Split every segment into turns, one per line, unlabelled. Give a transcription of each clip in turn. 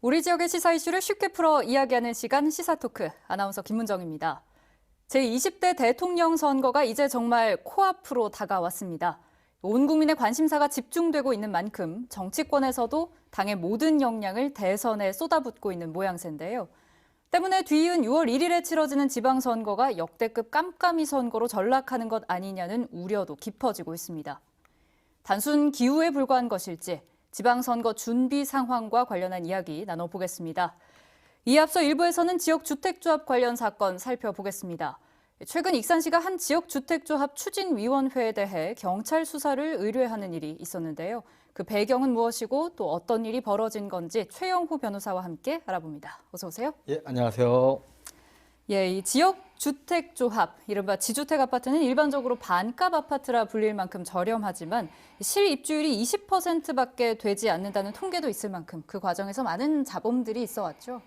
우리 지역의 시사 이슈를 쉽게 풀어 이야기하는 시간 시사토크, 아나운서 김문정입니다. 제20대 대통령 선거가 이제 정말 코앞으로 다가왔습니다. 온 국민의 관심사가 집중되고 있는 만큼 정치권에서도 당의 모든 역량을 대선에 쏟아붓고 있는 모양새인데요. 때문에 뒤이은 6월 1일에 치러지는 지방선거가 역대급 깜깜이 선거로 전락하는 것 아니냐는 우려도 깊어지고 있습니다. 단순 기후에 불과한 것일지 지방선거 준비 상황과 관련한 이야기 나눠보겠습니다. 이에 앞서 1부에서는 지역주택조합 관련 사건 살펴보겠습니다. 최근 익산시가 한 지역주택조합 추진위원회에 대해 경찰 수사를 의뢰하는 일이 있었는데요. 그 배경은 무엇이고 또 어떤 일이 벌어진 건지 최영후 변호사와 함께 알아봅니다. 어서 오세요.
예, 안녕하세요.
예, 이 지역주택조합, 이른바 지주택 아파트는 일반적으로 반값 아파트라 불릴 만큼 저렴하지만 실입주율이 20%밖에 되지 않는다는 통계도 있을 만큼 그 과정에서 많은 잡음들이 있어 왔죠.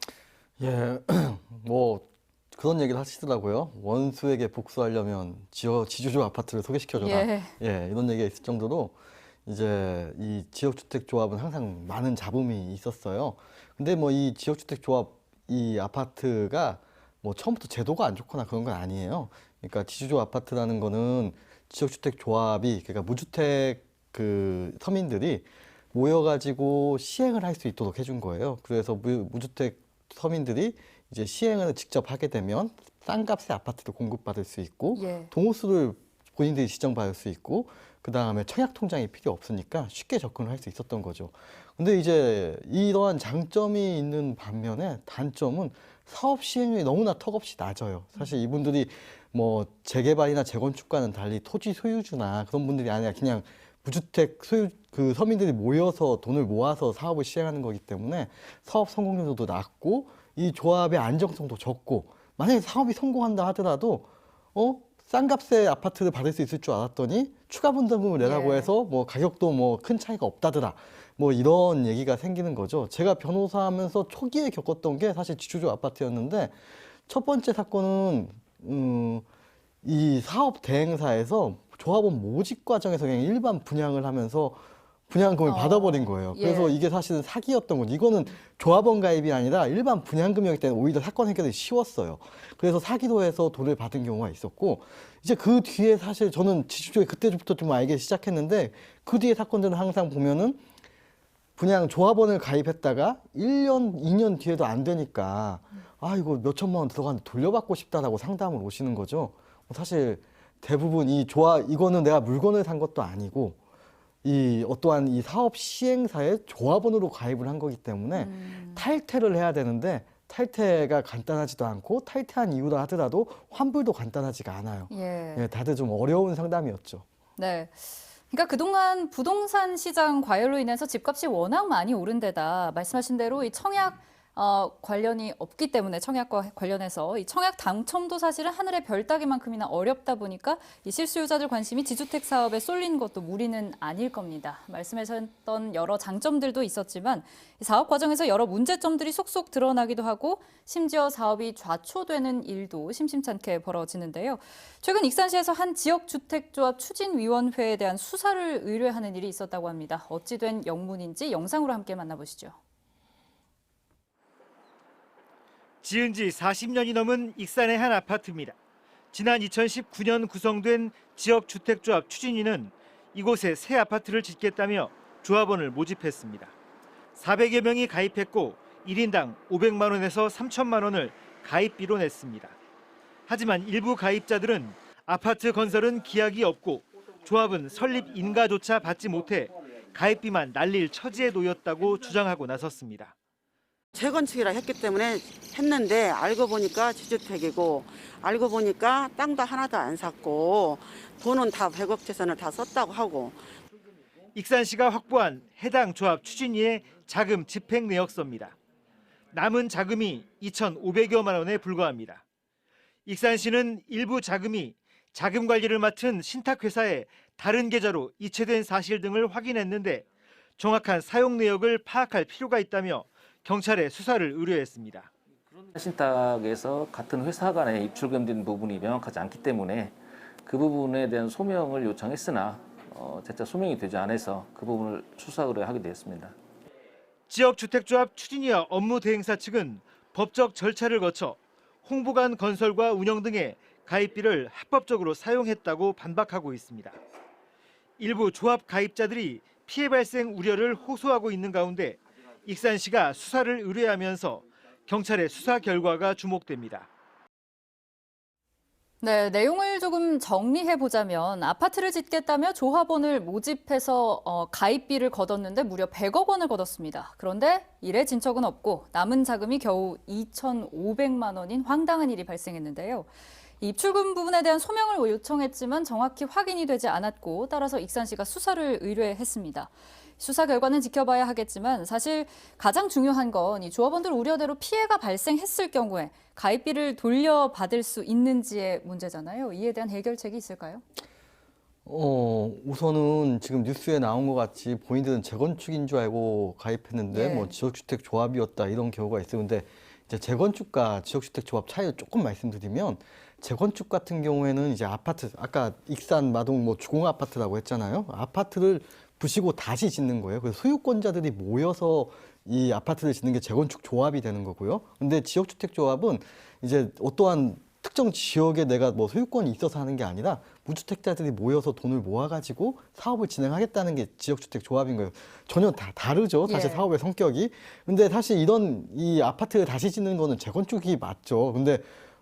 예, 뭐 그런 얘기를 하시더라고요. 원수에게 복수하려면 지주조 아파트를 소개시켜줘라.
예.
예, 이런 얘기가 있을 정도로 이제 이 지역주택조합은 항상 많은 잡음이 있었어요. 근데 뭐 이 지역주택조합 이 아파트가 뭐 처음부터 제도가 안 좋거나 그런 건 아니에요. 그러니까 지주조 아파트라는 거는 지역주택 조합이 그러니까 무주택 그 서민들이 모여가지고 시행을 할 수 있도록 해준 거예요. 그래서 무주택 서민들이 이제 시행을 직접 하게 되면 싼 값의 아파트를 공급받을 수 있고
예.
동호수를 본인들이 지정받을 수 있고 그 다음에 청약 통장이 필요 없으니까 쉽게 접근을 할 수 있었던 거죠. 근데 이제 이러한 장점이 있는 반면에 단점은 사업 시행률이 너무나 턱없이 낮아요. 사실 이분들이 뭐 재개발이나 재건축과는 달리 토지 소유주나 그런 분들이 아니라 그냥 무주택 소유 그 서민들이 모여서 돈을 모아서 사업을 시행하는 거기 때문에 사업 성공률도 낮고 이 조합의 안정성도 적고 만약에 사업이 성공한다 하더라도 싼 값의 아파트를 받을 수 있을 줄 알았더니 추가 분담금을 내라고
예.
해서 뭐 가격도 뭐 큰 차이가 없다더라. 뭐 이런 얘기가 생기는 거죠. 제가 변호사하면서 초기에 겪었던 게 사실 지주조 아파트였는데 첫 번째 사건은 이 사업 대행사에서 조합원 모집 과정에서 그냥 일반 분양을 하면서 분양금을 받아버린 거예요. 그래서
예.
이게 사실은 사기였던 거죠. 이거는 조합원 가입이 아니라 일반 분양금이었기 때문에 오히려 사건 해결이 쉬웠어요. 그래서 사기로 해서 돈을 받은 경우가 있었고 이제 그 뒤에 사실 저는 지주조에 그때부터 좀 알기 시작했는데 그 뒤에 사건들은 항상 보면은 그냥 조합원을 가입했다가 1년, 2년 뒤에도 안 되니까 아 이거 몇 천만 원 들어갔는데 돌려받고 싶다라고 상담을 오시는 거죠. 사실 대부분 이거는 내가 물건을 산 것도 아니고 이 어떠한 이 사업 시행사의 조합원으로 가입을 한 거기 때문에 탈퇴를 해야 되는데 탈퇴가 간단하지도 않고 탈퇴한 이유라 하더라도 환불도 간단하지가 않아요.
예.
예, 다들 좀 어려운 상담이었죠.
네. 그러니까 그동안 부동산 시장 과열로 인해서 집값이 워낙 많이 오른 데다 말씀하신 대로 이 청약 관련이 없기 때문에 청약과 관련해서 이 청약 당첨도 사실은 하늘의 별 따기만큼이나 어렵다 보니까 이 실수요자들 관심이 지주택 사업에 쏠린 것도 무리는 아닐 겁니다. 말씀하셨던 여러 장점들도 있었지만 이 사업 과정에서 여러 문제점들이 속속 드러나기도 하고 심지어 사업이 좌초되는 일도 심심찮게 벌어지는데요. 최근 익산시에서 한 지역주택조합 추진위원회에 대한 수사를 의뢰하는 일이 있었다고 합니다. 어찌 된 영문인지 영상으로 함께 만나보시죠.
지은 지 40년이 넘은 익산의 한 아파트입니다. 지난 2019년 구성된 지역주택조합 추진위는 이곳에 새 아파트를 짓겠다며 조합원을 모집했습니다. 400여 명이 가입했고 1인당 500만 원에서 3천만 원을 가입비로 냈습니다. 하지만 일부 가입자들은 아파트 건설은 기약이 없고 조합은 설립 인가조차 받지 못해 가입비만 날릴 처지에 놓였다고 주장하고 나섰습니다.
재건축이라 했기 때문에 했는데 알고 보니까 지주택이고 알고 보니까 땅도 하나도 안 샀고 돈은 다 100억 재산을 다 썼다고 하고.
익산시가 확보한 해당 조합 추진위의 자금 집행 내역서입니다. 남은 자금이 2,500여만 원에 불과합니다. 익산시는 일부 자금이 자금 관리를 맡은 신탁회사의 다른 계좌로 이체된 사실 등을 확인했는데 정확한 사용 내역을 파악할 필요가 있다며 경찰에 수사를 의뢰했습니다.
신탁에서 같은 회사 간에 입출금된 부분이 명확하지 않기 때문에 그 부분에 대한 소명을 요청했으나 재차 소명이 되지 않아서 그 부분을 수사 의뢰하게 되었습니다.
지역주택조합 추진위와 업무대행사 측은 법적 절차를 거쳐 홍보관 건설과 운영 등의 가입비를 합법적으로 사용했다고 반박하고 있습니다. 일부 조합 가입자들이 피해 발생 우려를 호소하고 있는 가운데 익산시가 수사를 의뢰하면서 경찰의 수사 결과가 주목됩니다.
네, 내용을 조금 정리해 보자면 아파트를 짓겠다며 조합원을 모집해서 가입비를 걷었는데 무려 100억 원을 걷었습니다. 그런데 일에 진척은 없고 남은 자금이 겨우 2,500만 원인 황당한 일이 발생했는데요. 이 입출금 부분에 대한 소명을 요청했지만 정확히 확인이 되지 않았고 따라서 익산시가 수사를 의뢰했습니다. 수사 결과는 지켜봐야 하겠지만 사실 가장 중요한 건 이 조합원들 우려대로 피해가 발생했을 경우에 가입비를 돌려받을 수 있는지의 문제잖아요. 이에 대한 해결책이 있을까요?
우선은 지금 뉴스에 나온 것 같이 본인들은 재건축인 줄 알고 가입했는데
예.
뭐 지역주택 조합이었다 이런 경우가 있어요. 근데 이제 재건축과 지역주택 조합 차이를 조금 말씀드리면 재건축 같은 경우에는 이제 아파트 아까 익산 마동 뭐 주공 아파트라고 했잖아요. 아파트를 부시고 다시 짓는 거예요. 그래서 소유권자들이 모여서 이 아파트를 짓는 게 재건축 조합이 되는 거고요. 근데 지역주택 조합은 이제 어떠한 특정 지역에 내가 뭐 소유권이 있어서 하는 게 아니라 무주택자들이 모여서 돈을 모아가지고 사업을 진행하겠다는 게 지역주택 조합인 거예요. 전혀 다르죠. 사실
예.
사업의 성격이. 근데 사실 이 아파트를 다시 짓는 거는 재건축이 맞죠. 근데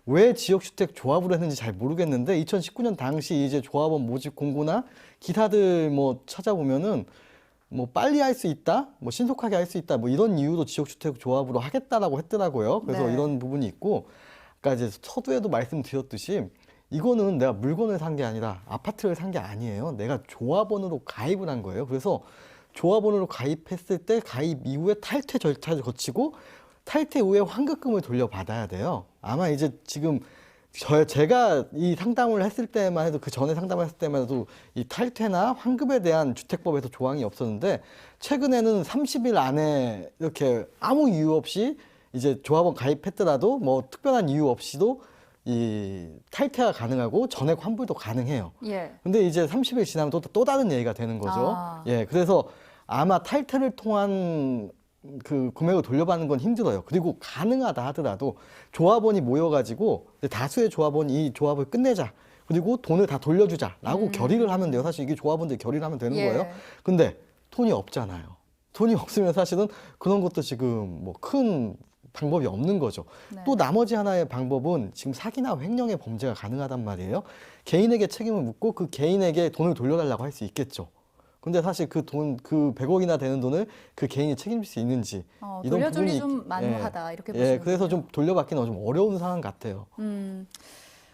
왜 지역주택 조합으로 했는지 잘 모르겠는데 2019년 당시 이제 조합원 모집 공고나 기사들 뭐 찾아보면은 뭐 빨리 할 수 있다, 뭐 신속하게 할 수 있다, 뭐 이런 이유로 지역주택 조합으로 하겠다라고 했더라고요. 그래서
네.
이런 부분이 있고, 아까 이제 서두에도 말씀드렸듯이 이거는 내가 물건을 산 게 아니라 아파트를 산 게 아니에요. 내가 조합원으로 가입을 한 거예요. 그래서 조합원으로 가입했을 때 가입 이후에 탈퇴 절차를 거치고 탈퇴 후에 환급금을 돌려받아야 돼요. 아마 이제 지금 제가 이 상담을 했을 때만 해도 그 전에 상담을 했을 때만 해도 이 탈퇴나 환급에 대한 주택법에서 조항이 없었는데 최근에는 30일 안에 이렇게 아무 이유 없이 이제 조합원 가입했더라도 뭐 특별한 이유 없이도 이 탈퇴가 가능하고 전액 환불도 가능해요.
예.
근데 이제 30일 지나면 또 다른 얘기가 되는 거죠.
아.
예, 그래서 아마 탈퇴를 통한 그 금액을 돌려받는 건 힘들어요. 그리고 가능하다 하더라도 조합원이 모여가지고 다수의 조합원이 이 조합을 끝내자. 그리고 돈을 다 돌려주자라고 결의를 하면 돼요. 사실 이게 조합원들이 결의를 하면 되는
예.
거예요. 근데 돈이 없잖아요. 돈이 없으면 사실은 그런 것도 지금 뭐 큰 방법이 없는 거죠.
네.
또 나머지 하나의 방법은 지금 사기나 횡령의 범죄가 가능하단 말이에요. 개인에게 책임을 묻고 그 개인에게 돈을 돌려달라고 할 수 있겠죠. 근데 사실 그 100억이나 되는 돈을 그 개인이 책임질 수 있는지 이런
돌려줄이
부분이
좀 만무하다 이렇게
예,
보시는
그래서 좀 돌려받기는 좀 어려운 상황 같아요.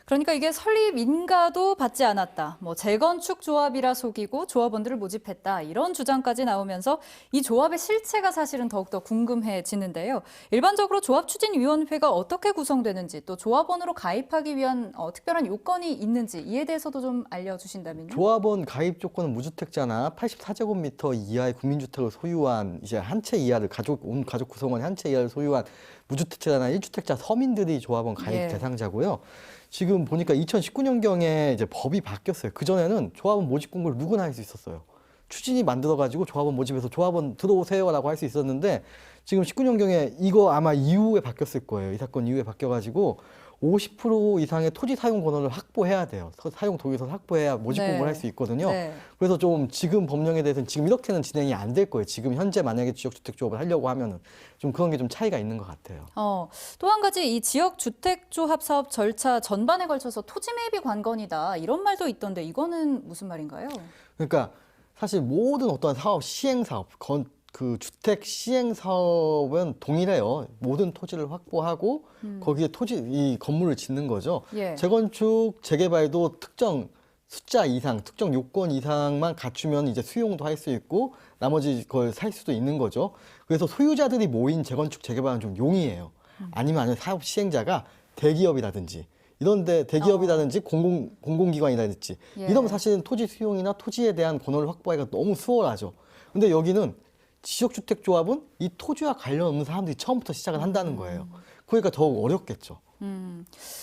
그러니까 이게 설립 인가도 받지 않았다. 뭐 재건축 조합이라 속이고 조합원들을 모집했다. 이런 주장까지 나오면서 이 조합의 실체가 사실은 더욱더 궁금해지는데요. 일반적으로 조합추진위원회가 어떻게 구성되는지 또 조합원으로 가입하기 위한 특별한 요건이 있는지 이에 대해서도 좀 알려주신다면요.
조합원 가입 조건은 무주택자나 84제곱미터 이하의 국민주택을 소유한 이제 한 채 이하를 온 가족 구성원의 한 채 이하를 소유한 무주택자나 1주택자 서민들이 조합원 가입
예.
대상자고요. 지금 보니까 2019년경에 이제 법이 바뀌었어요. 그전에는 조합원 모집 공고를 누구나 할 수 있었어요. 추진이 만들어가지고 조합원 모집해서 조합원 들어오세요라고 할 수 있었는데 지금 19년경에 이거 아마 이후에 바뀌었을 거예요. 이 사건 이후에 바뀌어가지고 50% 이상의 토지 사용 권한을 확보해야 돼요. 사용 동의서를 확보해야 모집
네.
공고를 할 수 있거든요.
네.
그래서 좀 지금 법령에 대해서는 지금 이렇게는 진행이 안 될 거예요. 지금 현재 만약에 지역주택 조합을 하려고 하면은 좀 그런 게 좀 차이가 있는 것 같아요.
또 한 가지 이 지역주택조합 사업 절차 전반에 걸쳐서 토지 매입이 관건이다. 이런 말도 있던데 이거는 무슨 말인가요?
그러니까 사실 모든 어떤 사업, 시행 사업, 그 주택 시행 사업은 동일해요. 모든 토지를 확보하고 거기에 이 건물을 짓는 거죠.
예.
재건축, 재개발도 특정 숫자 이상, 특정 요건 이상만 갖추면 이제 수용도 할 수 있고 나머지 걸 살 수도 있는 거죠. 그래서 소유자들이 모인 재건축, 재개발은 좀 용이해요. 아니면 사업 시행자가 대기업이라든지 이런데 대기업이라든지 공공기관이라든지
예.
이러면 사실은 토지 수용이나 토지에 대한 권한을 확보하기가 너무 수월하죠. 근데 여기는 지역주택조합은 이 토지와 관련 없는 사람들이 처음부터 시작을 한다는 거예요. 그러니까 더욱 어렵겠죠.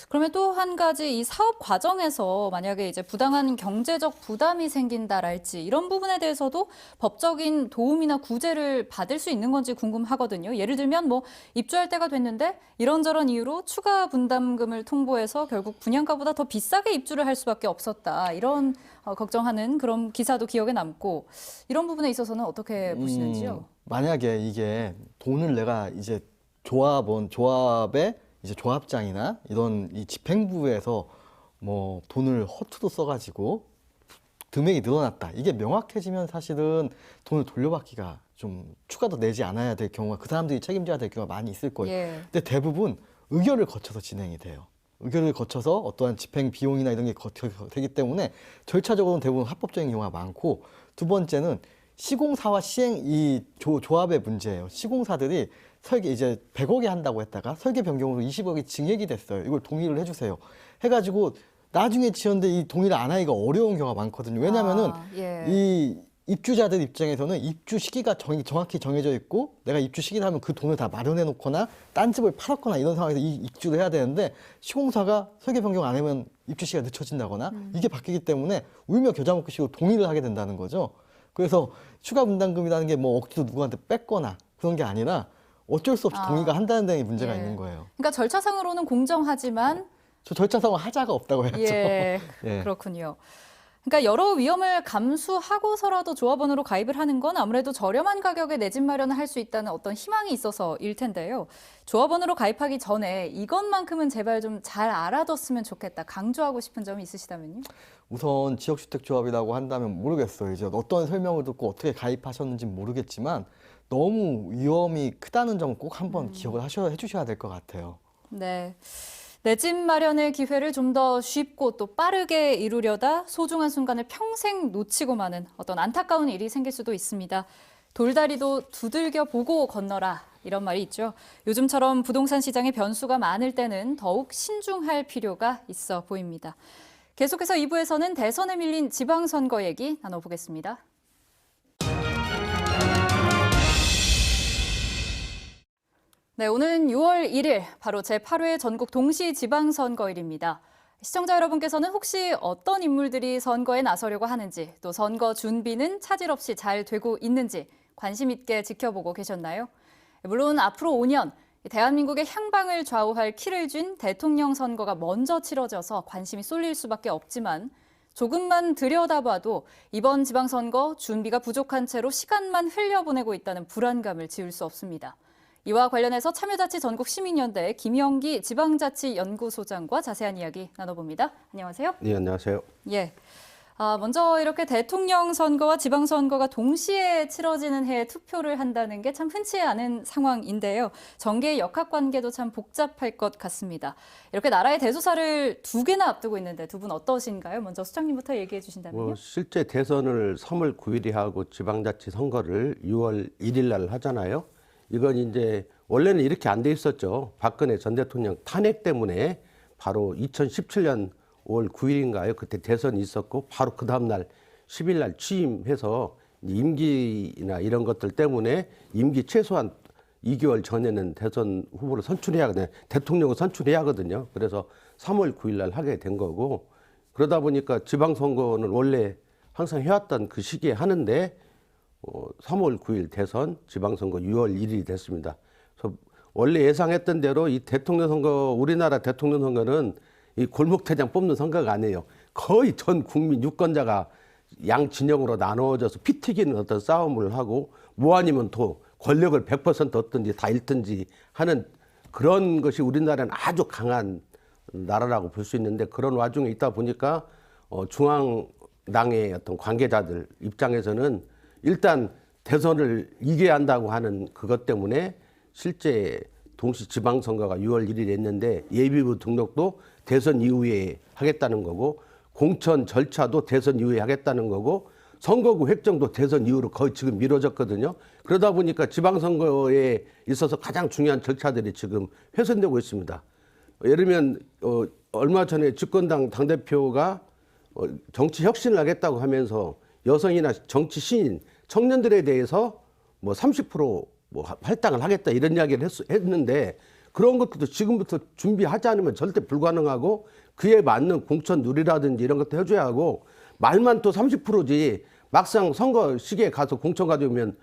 그러면 또 한 가지 이 사업 과정에서 만약에 이제 부당한 경제적 부담이 생긴다랄지 이런 부분에 대해서도 법적인 도움이나 구제를 받을 수 있는 건지 궁금하거든요. 예를 들면 뭐 입주할 때가 됐는데 이런저런 이유로 추가 분담금을 통보해서 결국 분양가보다 더 비싸게 입주를 할 수밖에 없었다. 이런 걱정하는 그런 기사도 기억에 남고 이런 부분에 있어서는 어떻게 보시는지요?
만약에 이게 돈을 내가 이제 조합의 이제 조합장이나 이런 이 집행부에서 뭐 돈을 허투루 써가지고 금액이 늘어났다. 이게 명확해지면 사실은 돈을 돌려받기가 좀 추가도 내지 않아야 될 경우가 그 사람들이 책임져야 될 경우가 많이 있을 거예요.
예.
근데 대부분 의결을 거쳐서 진행이 돼요. 의결을 거쳐서 어떠한 집행 비용이나 이런 게 되기 때문에 절차적으로는 대부분 합법적인 경우가 많고, 두 번째는 시공사와 시행 이 조합의 문제예요. 시공사들이 설계 이제 100억에 한다고 했다가 설계 변경으로 20억이 증액이 됐어요. 이걸 동의를 해주세요. 해가지고 나중에 지었는데 이 동의를 안 하기가 어려운 경우가 많거든요. 왜냐하면은
예.
이 입주자들 입장에서는 입주 시기가 정확히 정해져 있고 내가 입주 시기를 하면 그 돈을 다 마련해 놓거나 딴 집을 팔았거나 이런 상황에서 이 입주를 해야 되는데, 시공사가 설계 변경 안 하면 입주 시기가 늦춰진다거나 이게 바뀌기 때문에 울며 겨자 먹기식으로 동의를 하게 된다는 거죠. 그래서 추가 분담금이라는 게 뭐 억지로 누구한테 뺐거나 그런 게 아니라 어쩔 수 없이 동의가 한다는 데 문제가
예.
있는 거예요.
그러니까 절차상으로는 공정하지만
저 절차상은 하자가 없다고 해야죠.
예,
예.
그렇군요. 그러니까 여러 위험을 감수하고서라도 조합원으로 가입을 하는 건 아무래도 저렴한 가격에 내 집 마련을 할 수 있다는 어떤 희망이 있어서일 텐데요. 조합원으로 가입하기 전에 이것만큼은 제발 좀 잘 알아뒀으면 좋겠다, 강조하고 싶은 점이 있으시다면요?
우선 지역주택조합이라고 한다면 모르겠어요. 이제 어떤 설명을 듣고 어떻게 가입하셨는지 모르겠지만 너무 위험이 크다는 점 꼭 한번 기억을 해주셔야 될 것 같아요.
네. 내 집 마련의 기회를 좀 더 쉽고 또 빠르게 이루려다 소중한 순간을 평생 놓치고 마는 어떤 안타까운 일이 생길 수도 있습니다. 돌다리도 두들겨 보고 건너라, 이런 말이 있죠. 요즘처럼 부동산 시장에 변수가 많을 때는 더욱 신중할 필요가 있어 보입니다. 계속해서 2부에서는 대선에 밀린 지방선거 얘기 나눠보겠습니다. 네, 오늘은 6월 1일 바로 제8회 전국 동시 지방선거일입니다. 시청자 여러분께서는 혹시 어떤 인물들이 선거에 나서려고 하는지, 또 선거 준비는 차질 없이 잘 되고 있는지 관심 있게 지켜보고 계셨나요? 물론 앞으로 5년 대한민국의 향방을 좌우할 키를 쥔 대통령 선거가 먼저 치러져서 관심이 쏠릴 수밖에 없지만, 조금만 들여다봐도 이번 지방선거 준비가 부족한 채로 시간만 흘려보내고 있다는 불안감을 지울 수 없습니다. 이와 관련해서 참여자치 전국시민연대 김영기 지방자치연구소장과 자세한 이야기 나눠봅니다. 안녕하세요.
네, 안녕하세요.
예. 먼저 이렇게 대통령 선거와 지방선거가 동시에 치러지는 해에 투표를 한다는 게 참 흔치 않은 상황인데요. 정계의 역학관계도 참 복잡할 것 같습니다. 이렇게 나라의 대소사를 2개나 앞두고 있는데 두 분 어떠신가요? 먼저 수장님부터 얘기해 주신다면요.
실제 대선을 3월 9일에 하고 지방자치 선거를 6월 1일 날 하잖아요. 이건 이제 원래는 이렇게 안 돼 있었죠. 박근혜 전 대통령 탄핵 때문에 바로 2017년 5월 9일인가요? 그때 대선이 있었고 바로 그 다음 날 10일 날 취임해서 임기나 이런 것들 때문에 임기 최소한 2개월 전에는 대선 후보를 선출해야 하거든요. 대통령을 선출해야 하거든요. 그래서 3월 9일 날 하게 된 거고, 그러다 보니까 지방선거는 원래 항상 해왔던 그 시기에 하는데 3월 9일 대선, 지방선거 6월 1일이 됐습니다. 그래서 원래 예상했던 대로 이 대통령 선거, 우리나라 대통령 선거는 이 골목대장 뽑는 선거가 아니에요. 거의 전 국민 유권자가 양 진영으로 나누어져서 피 튀기는 어떤 싸움을 하고, 뭐 아니면 또 권력을 100% 얻든지 다 잃든지 하는 그런 것이 우리나라는 아주 강한 나라라고 볼 수 있는데, 그런 와중에 있다 보니까 중앙당의 어떤 관계자들 입장에서는 일단 대선을 이겨야 한다고 하는 그것 때문에 실제 동시 지방선거가 6월 1일에 했는데 예비후 등록도 대선 이후에 하겠다는 거고, 공천 절차도 대선 이후에 하겠다는 거고, 선거구 획정도 대선 이후로 거의 지금 미뤄졌거든요. 그러다 보니까 지방선거에 있어서 가장 중요한 절차들이 지금 훼손되고 있습니다. 예를 들면 얼마 전에 집권당 당대표가 정치 혁신을 하겠다고 하면서 여성이나 정치 신인, 청년들에 대해서 뭐 30% 뭐 할당을 하겠다 이런 이야기를 했는데, 그런 것들도 지금부터 준비하지 않으면 절대 불가능하고 그에 맞는 공천 누리라든지 이런 것도 해줘야 하고 말만 또 30%지 막상 선거 시기에 가서 공천 가져오면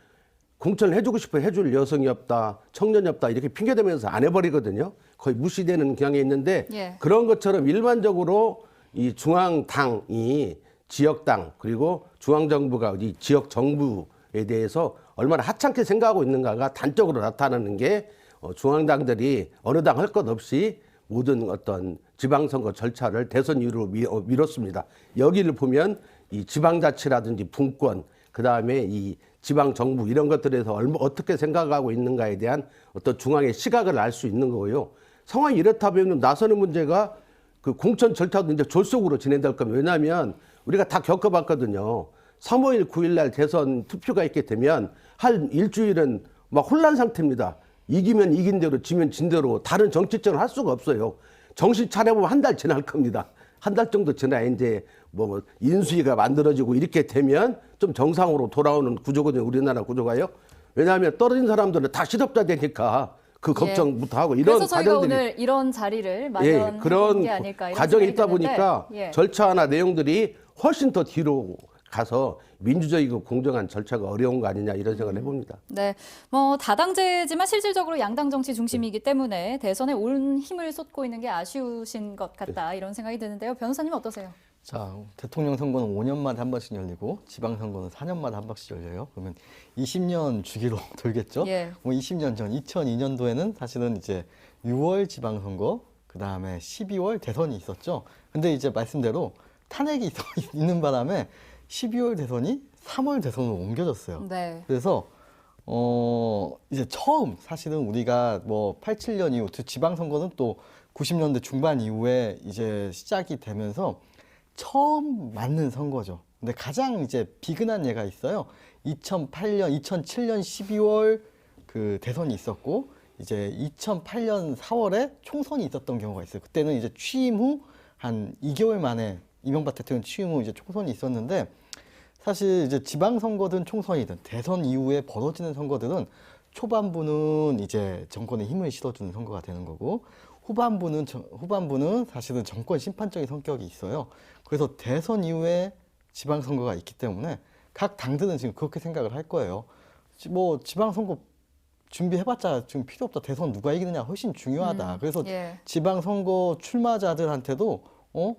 공천을 해주고 싶어 해줄 여성이 없다, 청년이 없다 이렇게 핑계대면서 안 해버리거든요. 거의 무시되는 경향이 있는데
예.
그런 것처럼 일반적으로 이 중앙당이 지역당 그리고 중앙정부가 이 지역 정부에 대해서 얼마나 하찮게 생각하고 있는가가 단적으로 나타나는 게 중앙당들이 어느 당 할 것 없이 모든 어떤 지방선거 절차를 대선 이후로 미뤘습니다. 여기를 보면 이 지방자치라든지 분권, 그 다음에 이 지방정부 이런 것들에서 어떻게 생각하고 있는가에 대한 어떤 중앙의 시각을 알 수 있는 거고요. 상황이 이렇다 보면 나서는 문제가 그 공천 절차도 이제 졸속으로 진행될 겁니다. 왜냐하면 우리가 다 겪어봤거든요. 3월 9일 날 대선 투표가 있게 되면 한 일주일은 막 혼란 상태입니다. 이기면 이긴 대로 지면 진 대로 다른 정치적으로 할 수가 없어요. 정신 차려보면 한 달 지날 겁니다. 한 달 정도 지나야 이제 뭐 인수위가 만들어지고 이렇게 되면 좀 정상으로 돌아오는 구조거든요. 우리나라 구조가요. 왜냐하면 떨어진 사람들은 다 실업자 되니까 그 걱정부터 하고 이런
그래서 저희가
과정들이
오늘 이런 자리를 마련한
그런
게 아닐까 이런
과정이
생각이
있다
드는데,
보니까
예.
절차나 내용들이 훨씬 더 뒤로 가서 민주적이고 공정한 절차가 어려운 거 아니냐 이런 생각을 해봅니다.
네, 뭐 다당제지만 실질적으로 양당 정치 중심이기 때문에 대선에 온 힘을 쏟고 있는 게 아쉬우신 것 같다 이런 생각이 드는데요. 변호사님 어떠세요?
자, 대통령 선거는 5년마다 한 번씩 열리고 지방선거는 4년마다 한 번씩 열려요. 그러면 20년 주기로 돌겠죠?
예.
뭐 20년 전, 2002년도에는 사실은 이제 6월 지방선거, 그 다음에 12월 대선이 있었죠. 근데 이제 말씀대로 탄핵이 있는 바람에 12월 대선이 3월 대선으로 옮겨졌어요.
네.
그래서 이제 처음 사실은 우리가 뭐 87년 이후 지방선거는 또 90년대 중반 이후에 이제 시작이 되면서 처음 맞는 선거죠. 근데 가장 이제 비근한 예가 있어요. 2007년 12월 그 대선이 있었고 이제 2008년 4월에 총선이 있었던 경우가 있어요. 그때는 이제 취임 후 한 2개월 만에 이명박 대통령 취임 후 이제 총선이 있었는데 사실 이제 지방선거든 총선이든 대선 이후에 벌어지는 선거들은 초반부는 이제 정권에 힘을 실어주는 선거가 되는 거고 후반부는 사실은 정권 심판적인 성격이 있어요. 그래서 대선 이후에 지방선거가 있기 때문에 각 당들은 지금 그렇게 생각을 할 거예요. 뭐 지방선거 준비해봤자 지금 필요 없다. 대선 누가 이기느냐 훨씬 중요하다. 그래서
예.
지방선거 출마자들한테도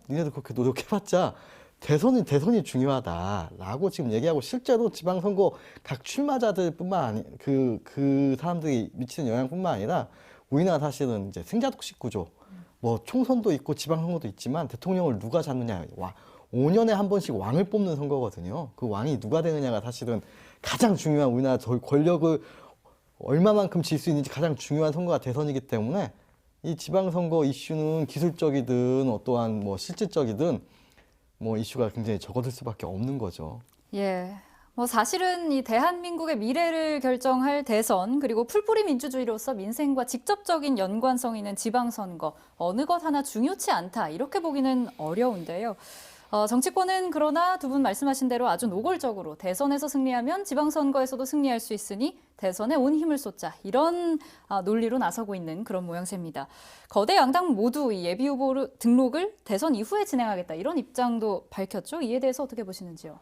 니네들 그렇게 노력해봤자 대선이 중요하다라고 지금 얘기하고 실제로 지방선거 각 출마자들뿐만 아니 그 사람들이 미치는 영향뿐만 아니라 우리나라 사실은 이제 승자독식 구조 뭐 총선도 있고 지방선거도 있지만 대통령을 누가 잡느냐 5년에 한 번씩 왕을 뽑는 선거거든요. 그 왕이 누가 되느냐가 사실은 가장 중요한 우리나라 권력을 얼마만큼 질 수 있는지 가장 중요한 선거가 대선이기 때문에 이 지방선거 이슈는 기술적이든 어떠한 뭐 실질적이든 뭐 이슈가 굉장히 적어질 수밖에 없는 거죠.
예. 뭐 사실은 이 대한민국의 미래를 결정할 대선 그리고 풀뿌리 민주주의로서 민생과 직접적인 연관성 있는 지방선거 어느 것 하나 중요치 않다 이렇게 보기는 어려운데요. 정치권은 그러나 두 분 말씀하신 대로 아주 노골적으로 대선에서 승리하면 지방선거에서도 승리할 수 있으니 대선에 온 힘을 쏟자 이런 논리로 나서고 있는 그런 모양새입니다. 거대 양당 모두 이 예비후보 등록을 대선 이후에 진행하겠다 이런 입장도 밝혔죠. 이에 대해서 어떻게 보시는지요?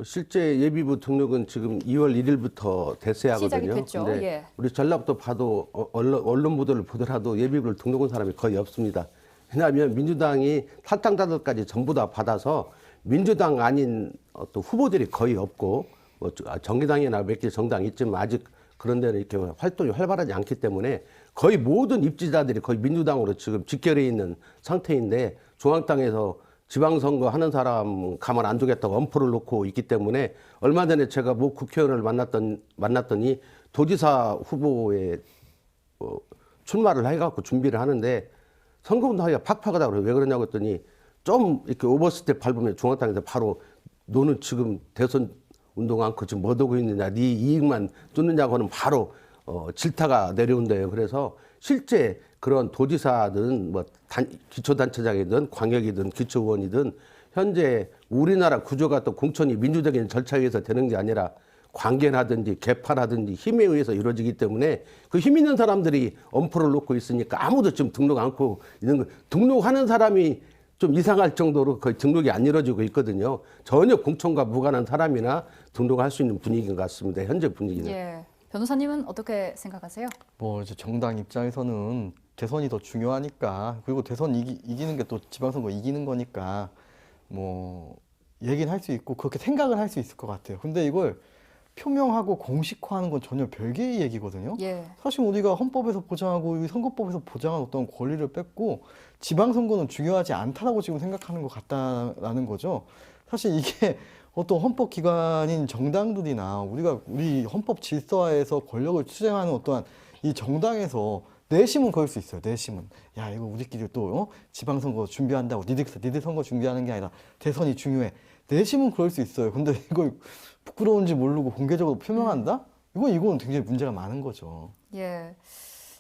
실제 예비후보 등록은 지금 2월 1일부터 됐어야 하거든요.
시작이 됐죠.
근데
예.
우리 전라북도 봐도 언론 보도를 보더라도 예비후보를 등록한 사람이 거의 없습니다. 왜냐하면 민주당이 탈당자들까지 전부 다 받아서 민주당 아닌 또 후보들이 거의 없고 뭐 정의당이나 몇 개 정당이 있지만 아직 그런 데는 이렇게 활동이 활발하지 않기 때문에 거의 모든 입지자들이 거의 민주당으로 지금 직결해 있는 상태인데 중앙당에서 지방선거 하는 사람 가만 안 두겠다고 엄포를 놓고 있기 때문에 얼마 전에 제가 모 국회의원을 만났더니 도지사 후보에 출마를 해갖고 준비를 하는데 선거운동하기가 팍팍하다고 그래요. 왜 그러냐고 했더니 좀 이렇게 오버스텝 밟으면 중앙당에서 바로 너는 지금 대선 운동 않고 지금 뭐 하고 있느냐, 네 이익만 쫓느냐고 하는 바로 질타가 내려온대요. 그래서 실제 그런 도지사든 뭐 기초단체장이든 광역이든 기초의원이든 현재 우리나라 구조가 또 공천이 민주적인 절차에 의해서 되는 게 아니라 관계라든지 계파라든지 힘에 의해서 이루어지기 때문에 그 힘 있는 사람들이 엄포를 놓고 있으니까 아무도 지금 등록 않고 있는 거. 등록하는 사람이 좀 이상할 정도로 거의 등록이 안 이루어지고 있거든요. 전혀 공천과 무관한 사람이나 등록할 수 있는 분위기인 것 같습니다. 현재 분위기는.
예. 변호사님은 어떻게 생각하세요?
뭐 이제 정당 입장에서는 대선이 더 중요하니까, 그리고 대선 이기는 게 또 지방선거 이기는 거니까 뭐 얘기는 할 수 있고 그렇게 생각을 할 수 있을 것 같아요. 근데 이걸 표명하고 공식화하는 건 전혀 별개의 얘기거든요.
예.
사실 우리가 헌법에서 보장하고 이 선거법에서 보장한 어떤 권리를 뺐고 지방선거는 중요하지 않다라고 지금 생각하는 것 같다라는 거죠. 사실 이게 어떤 헌법 기관인 정당들이나 우리 헌법 질서하에서 권력을 추정하는 어떠한 이 정당에서 내심은 그럴 수 있어요. 내심은 야 이거 우리끼리 또 지방선거 준비한다고 니들 선거 준비하는 게 아니라 대선이 중요해. 내심은 그럴 수 있어요. 근데 이걸 부끄러운지 모르고 공개적으로 표명한다? 이건 굉장히 문제가 많은 거죠.
예.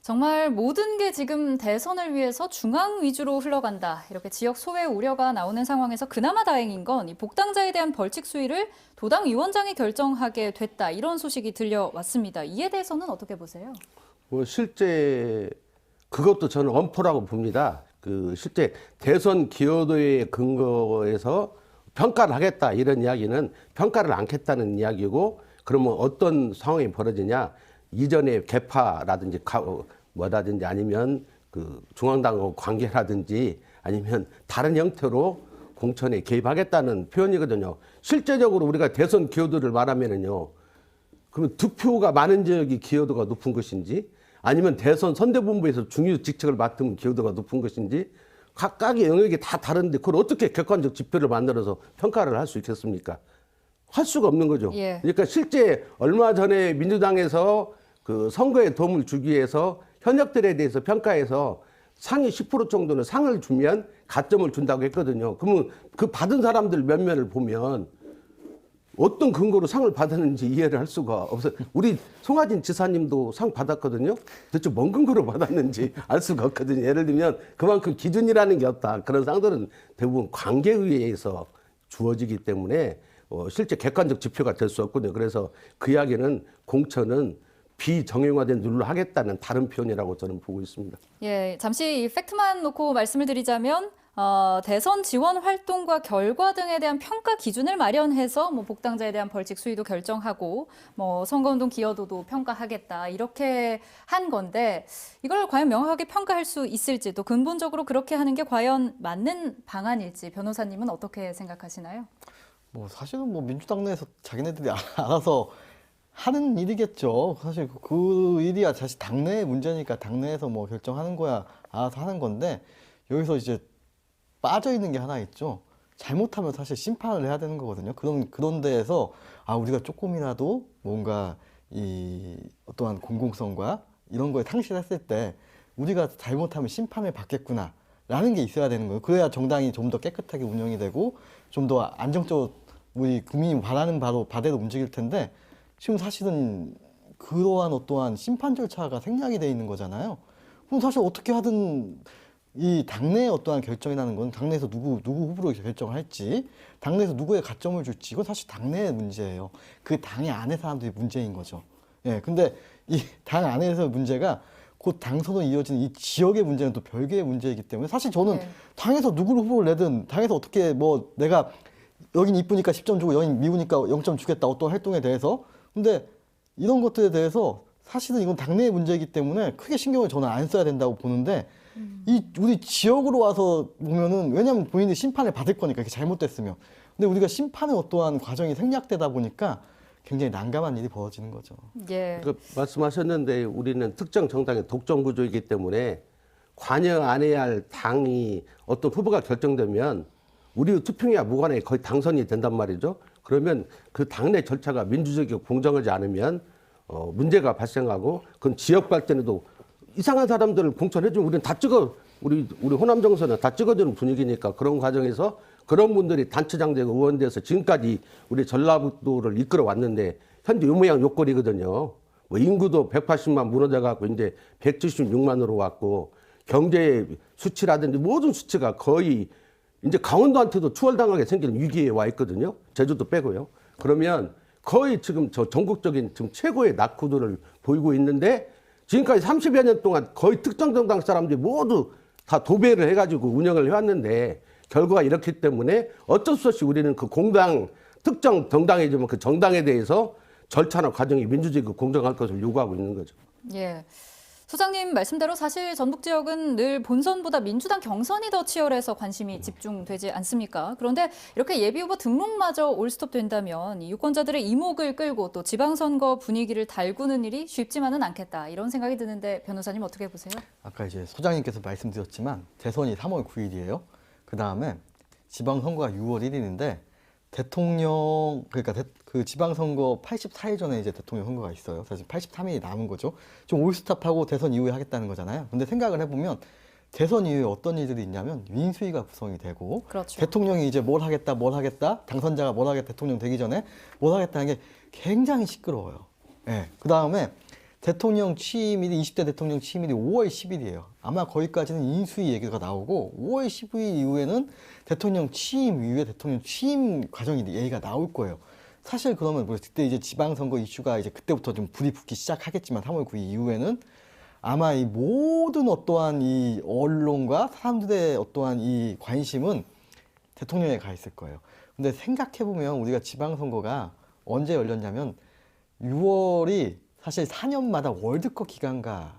정말 모든 게 지금 대선을 위해서 중앙 위주로 흘러간다. 이렇게 지역 소외 우려가 나오는 상황에서 그나마 다행인 건 이 복당자에 대한 벌칙 수위를 도당 위원장이 결정하게 됐다. 이런 소식이 들려왔습니다. 이에 대해서는 어떻게 보세요?
뭐 실제 그것도 저는 엄포라고 봅니다. 그 실제 대선 기여도의 근거에서 평가를 하겠다 이런 이야기는 평가를 않겠다는 이야기고, 그러면 어떤 상황이 벌어지냐, 이전에 개파라든지 뭐라든지 아니면 그 중앙당하고 관계라든지 아니면 다른 형태로 공천에 개입하겠다는 표현이거든요. 실제적으로 우리가 대선 기여도를 말하면은요, 그러면 득표가 많은 지역이 기여도가 높은 것인지 아니면 대선 선대본부에서 중요 직책을 맡은 기여도가 높은 것인지 각각의 영역이 다 다른데 그걸 어떻게 객관적 지표를 만들어서 평가를 할 수 있겠습니까? 할 수가 없는 거죠.
예.
그러니까 실제 얼마 전에 민주당에서 그 선거에 도움을 주기 위해서 현역들에 대해서 평가해서 상위 10% 정도는 상을 주면 가점을 준다고 했거든요. 그러면 그 받은 사람들 몇몇을 보면 어떤 근거로 상을 받았는지 이해를 할 수가 없어요. 우리 송하진 지사님도 상 받았거든요. 대체 뭔 근거로 받았는지 알 수가 없거든요. 예를 들면 그만큼 기준이라는 게 없다. 그런 상들은 대부분 관계에 의해서 주어지기 때문에 실제 객관적 지표가 될 수 없거든요. 그래서 그 이야기는 공천은 비정형화된 룰로 하겠다는 다른 표현이라고 저는 보고 있습니다.
예, 잠시 이 팩트만 놓고 말씀을 드리자면 대선 지원 활동과 결과 등에 대한 평가 기준을 마련해서 뭐 복당자에 대한 벌칙 수위도 결정하고 뭐 선거운동 기여도도 평가하겠다 이렇게 한 건데 이걸 과연 명확하게 평가할 수 있을지 또 근본적으로 그렇게 하는 게 과연 맞는 방안일지 변호사님은 어떻게 생각하시나요?
뭐 사실은 뭐 민주당 내에서 자기네들이 알아서 하는 일이겠죠. 사실 그 일이야 사실 당내의 문제니까 당내에서 뭐 결정하는 거야 알아서 하는 건데, 여기서 이제 빠져 있는 게 하나 있죠. 잘못하면 사실 심판을 해야 되는 거거든요. 그런 데에서 우리가 조금이라도 뭔가 이 어떠한 공공성과 이런 거에 상실했을 때 우리가 잘못하면 심판을 받겠구나라는 게 있어야 되는 거예요. 그래야 정당이 좀 더 깨끗하게 운영이 되고 좀 더 안정적으로 우리 국민이 바라는 바대로 움직일 텐데, 지금 사실은 그러한 어떠한 심판 절차가 생략이 돼 있는 거잖아요. 그럼 사실 어떻게 하든 이 당내의 어떠한 결정이라는 건 당내에서 누구 후보를 결정할지, 당내에서 누구의 가점을 줄지, 이건 사실 당내의 문제예요. 그 당의 안의 사람들이 문제인 거죠. 예, 근데 이 당 안에서 문제가 곧 당선으로 이어지는 이 지역의 문제는 또 별개의 문제이기 때문에 사실 저는
네.
당에서 누구를 후보를 내든 당에서 어떻게 뭐 내가 여긴 이쁘니까 10점 주고 여긴 미우니까 0점 주겠다 어떤 활동에 대해서, 근데 이런 것들에 대해서 사실은 이건 당내의 문제이기 때문에 크게 신경을 저는 안 써야 된다고 보는데, 이 우리 지역으로 와서 보면은 왜냐하면 본인이 심판을 받을 거니까 이렇게 잘못됐으면, 근데 우리가 심판의 어떠한 과정이 생략되다 보니까 굉장히 난감한 일이 벌어지는 거죠.
예.
그 말씀하셨는데 우리는 특정 정당의 독점 구조이기 때문에 관여 안 해야 할 당이 어떤 후보가 결정되면 우리 투표와 무관하게 거의 당선이 된단 말이죠. 그러면 그 당내 절차가 민주적이고 공정하지 않으면 문제가 발생하고 그건 지역 발전에도 이상한 사람들을 공천해주면 우리는 다 우리 호남 정서는 다 찍어주는 분위기니까 그런 과정에서 그런 분들이 단체장되고 의원돼서 지금까지 우리 전라북도를 이끌어 왔는데 현재 요 모양 요꼴이거든요. 뭐 인구도 180만 무너져갖고 이제 176만으로 왔고 경제 수치라든지 모든 수치가 거의 이제 강원도한테도 추월당하게 생기는 위기에 와 있거든요. 제주도 빼고요. 그러면 거의 지금 저 전국적인 지금 최고의 낙후들을 보이고 있는데 지금까지 30여 년 동안 거의 특정 정당 사람들이 모두 다 도배를 해가지고 운영을 해왔는데 결과가 이렇기 때문에 어쩔 수 없이 우리는 그 공당 특정 정당이지만 그 정당에 대해서 절차나 과정이 민주적이고 공정할 것을 요구하고 있는 거죠.
예. 소장님 말씀대로 사실 전북 지역은 늘 본선보다 민주당 경선이 더 치열해서 관심이 집중되지 않습니까? 그런데 이렇게 예비후보 등록마저 올스톱 된다면 이 유권자들의 이목을 끌고 또 지방선거 분위기를 달구는 일이 쉽지만은 않겠다. 이런 생각이 드는데 변호사님 어떻게 보세요?
아까 이제 소장님께서 말씀드렸지만 대선이 3월 9일이에요. 그 다음에 지방선거가 6월 1일인데 대통령 그러니까 그 지방선거 84일 전에 이제 대통령 선거가 있어요. 사실 83일이 남은 거죠. 좀 올스톱하고 대선 이후에 하겠다는 거잖아요. 근데 생각을 해보면 대선 이후에 어떤 일들이 있냐면 민수위가 구성이 되고
그렇죠.
대통령이 이제 뭘 하겠다 당선자가 뭘 하겠다 대통령 되기 전에 뭘 하겠다는 게 굉장히 시끄러워요. 예. 그 다음에 대통령 취임일이 20대 대통령 취임일이 5월 10일이에요. 아마 거기까지는 인수위 얘기가 나오고 5월 15일 이후에는 대통령 취임 이후에 대통령 취임 과정이 얘기가 나올 거예요. 사실 그러면 그때 이제 지방선거 이슈가 이제 그때부터 좀 불이 붙기 시작하겠지만 3월 9일 이후에는 아마 이 모든 어떠한 이 언론과 사람들의 어떠한 이 관심은 대통령에 가 있을 거예요. 근데 생각해보면 우리가 지방선거가 언제 열렸냐면 6월이 사실 4년마다 월드컵 기간과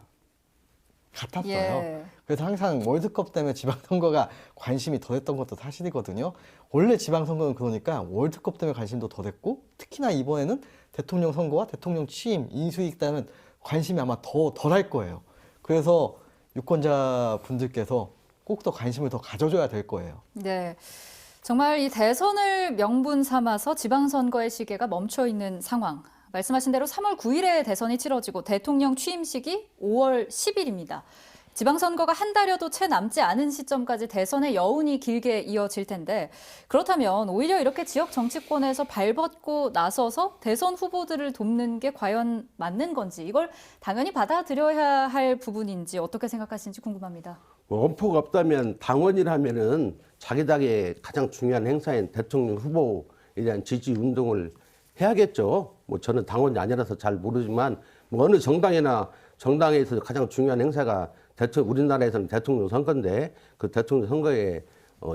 같았어요.
예.
그래서 항상 월드컵 때문에 지방선거가 관심이 덜했던 것도 사실이거든요. 원래 지방선거는 그러니까 월드컵 때문에 관심도 덜했고 특히나 이번에는 대통령 선거와 대통령 취임, 인수위 때는 관심이 아마 더 덜할 거예요. 그래서 유권자 분들께서 꼭 더 관심을 더 가져줘야 될 거예요.
네. 정말 이 대선을 명분 삼아서 지방선거의 시계가 멈춰 있는 상황. 말씀하신 대로 3월 9일에 대선이 치러지고 대통령 취임식이 5월 10일입니다. 지방선거가 한 달여도 채 남지 않은 시점까지 대선의 여운이 길게 이어질 텐데 그렇다면 오히려 이렇게 지역 정치권에서 발벗고 나서서 대선 후보들을 돕는 게 과연 맞는 건지 이걸 당연히 받아들여야 할 부분인지 어떻게 생각하시는지 궁금합니다.
원포가 없다면 당원이라면은 자기 당의 가장 중요한 행사인 대통령 후보에 대한 지지 운동을 해야겠죠. 뭐 저는 당원이 아니라서 잘 모르지만 뭐 어느 정당에서 가장 중요한 행사가 우리나라에서는 대통령 선거인데 그 대통령 선거에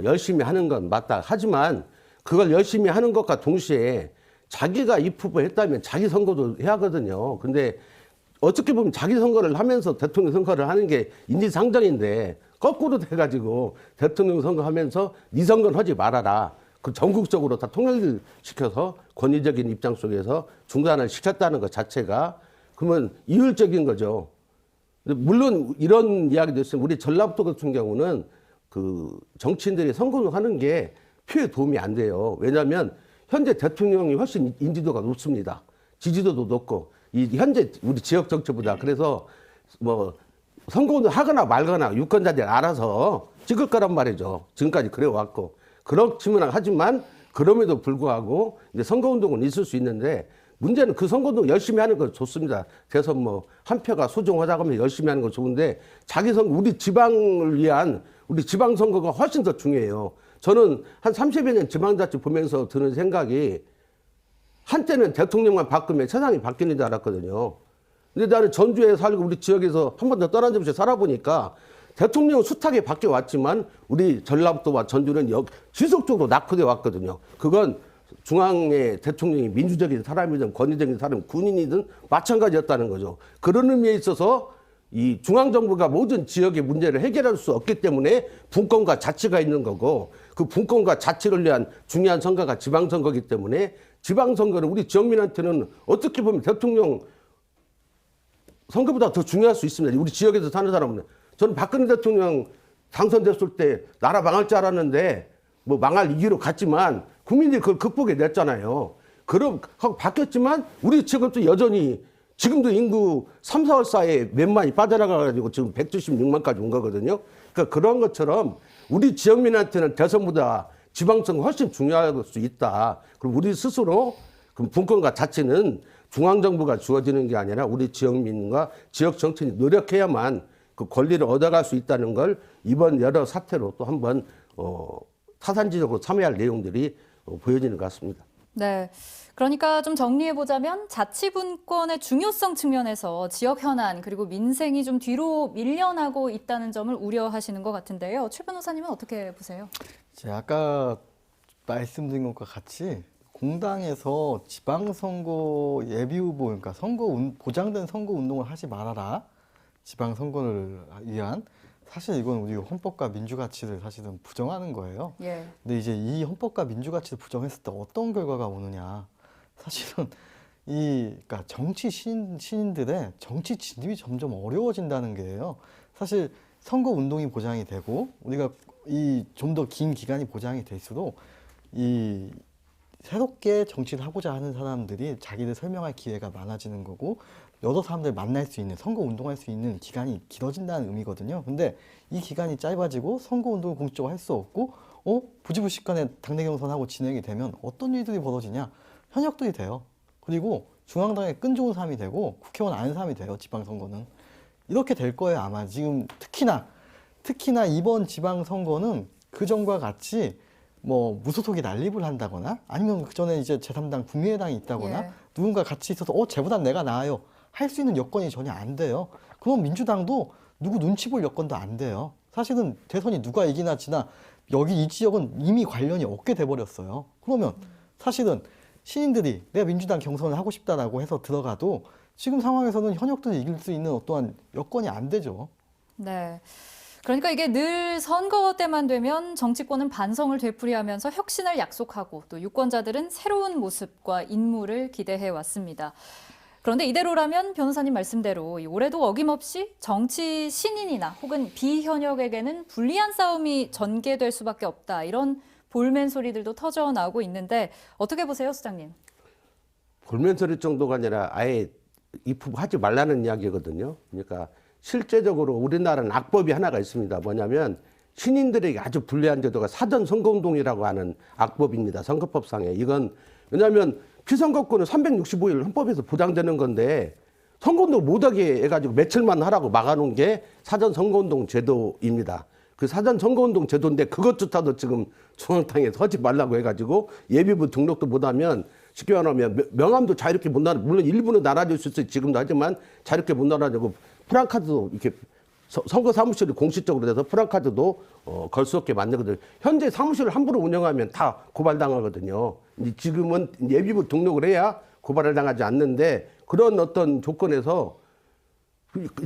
열심히 하는 건 맞다. 하지만 그걸 열심히 하는 것과 동시에 자기가 입후보 했다면 자기 선거도 해야 하거든요. 근데 어떻게 보면 자기 선거를 하면서 대통령 선거를 하는 게 인지상정인데 거꾸로 돼가지고 대통령 선거하면서 네 선거는 하지 말아라. 그 전국적으로 다 통일시켜서 권위적인 입장 속에서 중단을 시켰다는 것 자체가 그러면 이율적인 거죠. 물론 이런 이야기도 있어요. 우리 전라북도 같은 경우는 그 정치인들이 선거를 하는 게 표에 도움이 안 돼요. 왜냐하면 현재 대통령이 훨씬 인지도가 높습니다. 지지도도 높고 이 현재 우리 지역 정치보다 그래서 뭐 선거운동 하거나 말거나 유권자들이 알아서 찍을 거란 말이죠. 지금까지 그래 왔고 그렇지만 하지만 그럼에도 불구하고 이제 선거운동은 있을 수 있는데 문제는 그 선거운동 열심히 하는 건 좋습니다. 그래서 뭐 한 표가 소중하다고 하면 열심히 하는 건 좋은데 자기 선거 우리 지방을 위한 우리 지방 선거가 훨씬 더 중요해요. 저는 한 30여 년 지방자치 보면서 드는 생각이 한때는 대통령만 바꾸면 세상이 바뀌는 줄 알았거든요. 근데 나는 전주에 살고 우리 지역에서 한 번 더 떠난 점에서 살아보니까 대통령은 숱하게 바뀌어왔지만 우리 전라북도와 전주는 지속적으로 낙후돼 왔거든요. 그건 중앙의 대통령이 민주적인 사람이든 권위적인 사람, 군인이든 마찬가지였다는 거죠. 그런 의미에 있어서 이 중앙정부가 모든 지역의 문제를 해결할 수 없기 때문에 분권과 자치가 있는 거고 그 분권과 자치를 위한 중요한 선거가 지방선거이기 때문에 지방선거는 우리 지역민한테는 어떻게 보면 대통령 선거보다 더 중요할 수 있습니다. 우리 지역에서 사는 사람은. 저는 박근혜 대통령 당선됐을 때 나라 망할 줄 알았는데 뭐 망할 위기로 갔지만 국민들이 그걸 극복해 냈잖아요. 그럼 하고 바뀌었지만 우리 지역은 여전히 지금도 인구 3, 4월 사이에 몇만이 빠져나가가지고 지금 176만까지 온 거거든요. 그러니까 그런 것처럼 우리 지역민한테는 대선보다 지방선거 훨씬 중요할 수 있다. 그럼 우리 스스로 그럼 분권과 자치는 중앙정부가 주어지는 게 아니라 우리 지역민과 지역 정치인이 노력해야만 그 권리를 얻어갈 수 있다는 걸 이번 여러 사태로 또 한번 타산지적으로 참여할 내용들이 보여지는 것 같습니다.
네. 그러니까 좀 정리해보자면 자치분권의 중요성 측면에서 지역 현안 그리고 민생이 좀 뒤로 밀려나고 있다는 점을 우려하시는 것 같은데요. 최 변호사님은 어떻게 보세요?
제가 아까 말씀드린 것과 같이 공당에서 지방선거 예비후보, 그러니까 보장된 선거 운동을 하지 말아라. 지방선거를 위한. 사실 이건 우리 헌법과 민주가치를 사실은 부정하는 거예요.
예.
근데 이제 이 헌법과 민주가치를 부정했을 때 어떤 결과가 오느냐. 사실은 그러니까 정치 신인들의 정치 진입이 점점 어려워진다는 게예요. 사실 선거 운동이 보장이 되고 우리가 이 좀 더 긴 기간이 보장이 될수록 이 새롭게 정치를 하고자 하는 사람들이 자기를 설명할 기회가 많아지는 거고 여러 사람들 만날 수 있는 선거 운동할 수 있는 기간이 길어진다는 의미거든요. 근데 이 기간이 짧아지고 선거 운동을 공식적으로 할 수 없고 부지불식간에 당내 경선하고 진행이 되면 어떤 일들이 벌어지냐? 현역들이 돼요. 그리고 중앙당에 끈 좋은 사람이 되고 국회의원 아는 사람이 돼요. 지방선거는. 이렇게 될 거예요. 아마 지금 특히나 이번 지방선거는 그전과 같이 뭐 무소속이 난립을 한다거나 아니면 그전에 이제 제3당 국민의당이 있다거나
예.
누군가 같이 있어서 쟤보다 내가 나아요. 할 수 있는 여건이 전혀 안 돼요. 그럼 민주당도 누구 눈치 볼 여건도 안 돼요. 사실은 대선이 누가 이기나 지나 여기 이 지역은 이미 관련이 없게 돼버렸어요. 그러면 사실은 시민들이 내가 민주당 경선을 하고 싶다라고 해서 들어가도 지금 상황에서는 현역들이 이길 수 있는 어떠한 여건이 안 되죠.
네. 그러니까 이게 늘 선거 때만 되면 정치권은 반성을 되풀이하면서 혁신을 약속하고 또 유권자들은 새로운 모습과 인물을 기대해 왔습니다. 그런데 이대로라면 변호사님 말씀대로 올해도 어김없이 정치 신인이나 혹은 비현역에게는 불리한 싸움이 전개될 수밖에 없다. 이런 볼멘 소리들도 터져 나오고 있는데 어떻게 보세요, 수장님?
볼멘 소리 정도가 아니라 아예 입후보하지 말라는 이야기거든요. 그러니까 실제적으로 우리나라는 악법이 하나가 있습니다. 뭐냐면 신인들에게 아주 불리한 제도가 사전 선거운동이라고 하는 악법입니다. 선거법상에. 이건 왜냐하면 피선거권은 365일 헌법에서 보장되는 건데 선거운동 못하게 해가지고 며칠만 하라고 막아놓은 게 사전 선거운동 제도입니다. 그 사전 선거운동 제도인데 그것조차도 지금 중앙당에서 하지 말라고 해가지고 예비부 등록도 못하면 쉽게 말하면 명함도 자유롭게 못 나눠, 물론 일부는 나눠줄 수 있어요. 지금도 하지만 자유롭게 못 나눠주고 프랑카드도 이렇게 선거 사무실이 공식적으로 돼서 프랑카드도 걸 수 없게 만들거든요. 현재 사무실을 함부로 운영하면 다 고발당하거든요. 지금은 예비부 등록을 해야 고발을 당하지 않는데 그런 어떤 조건에서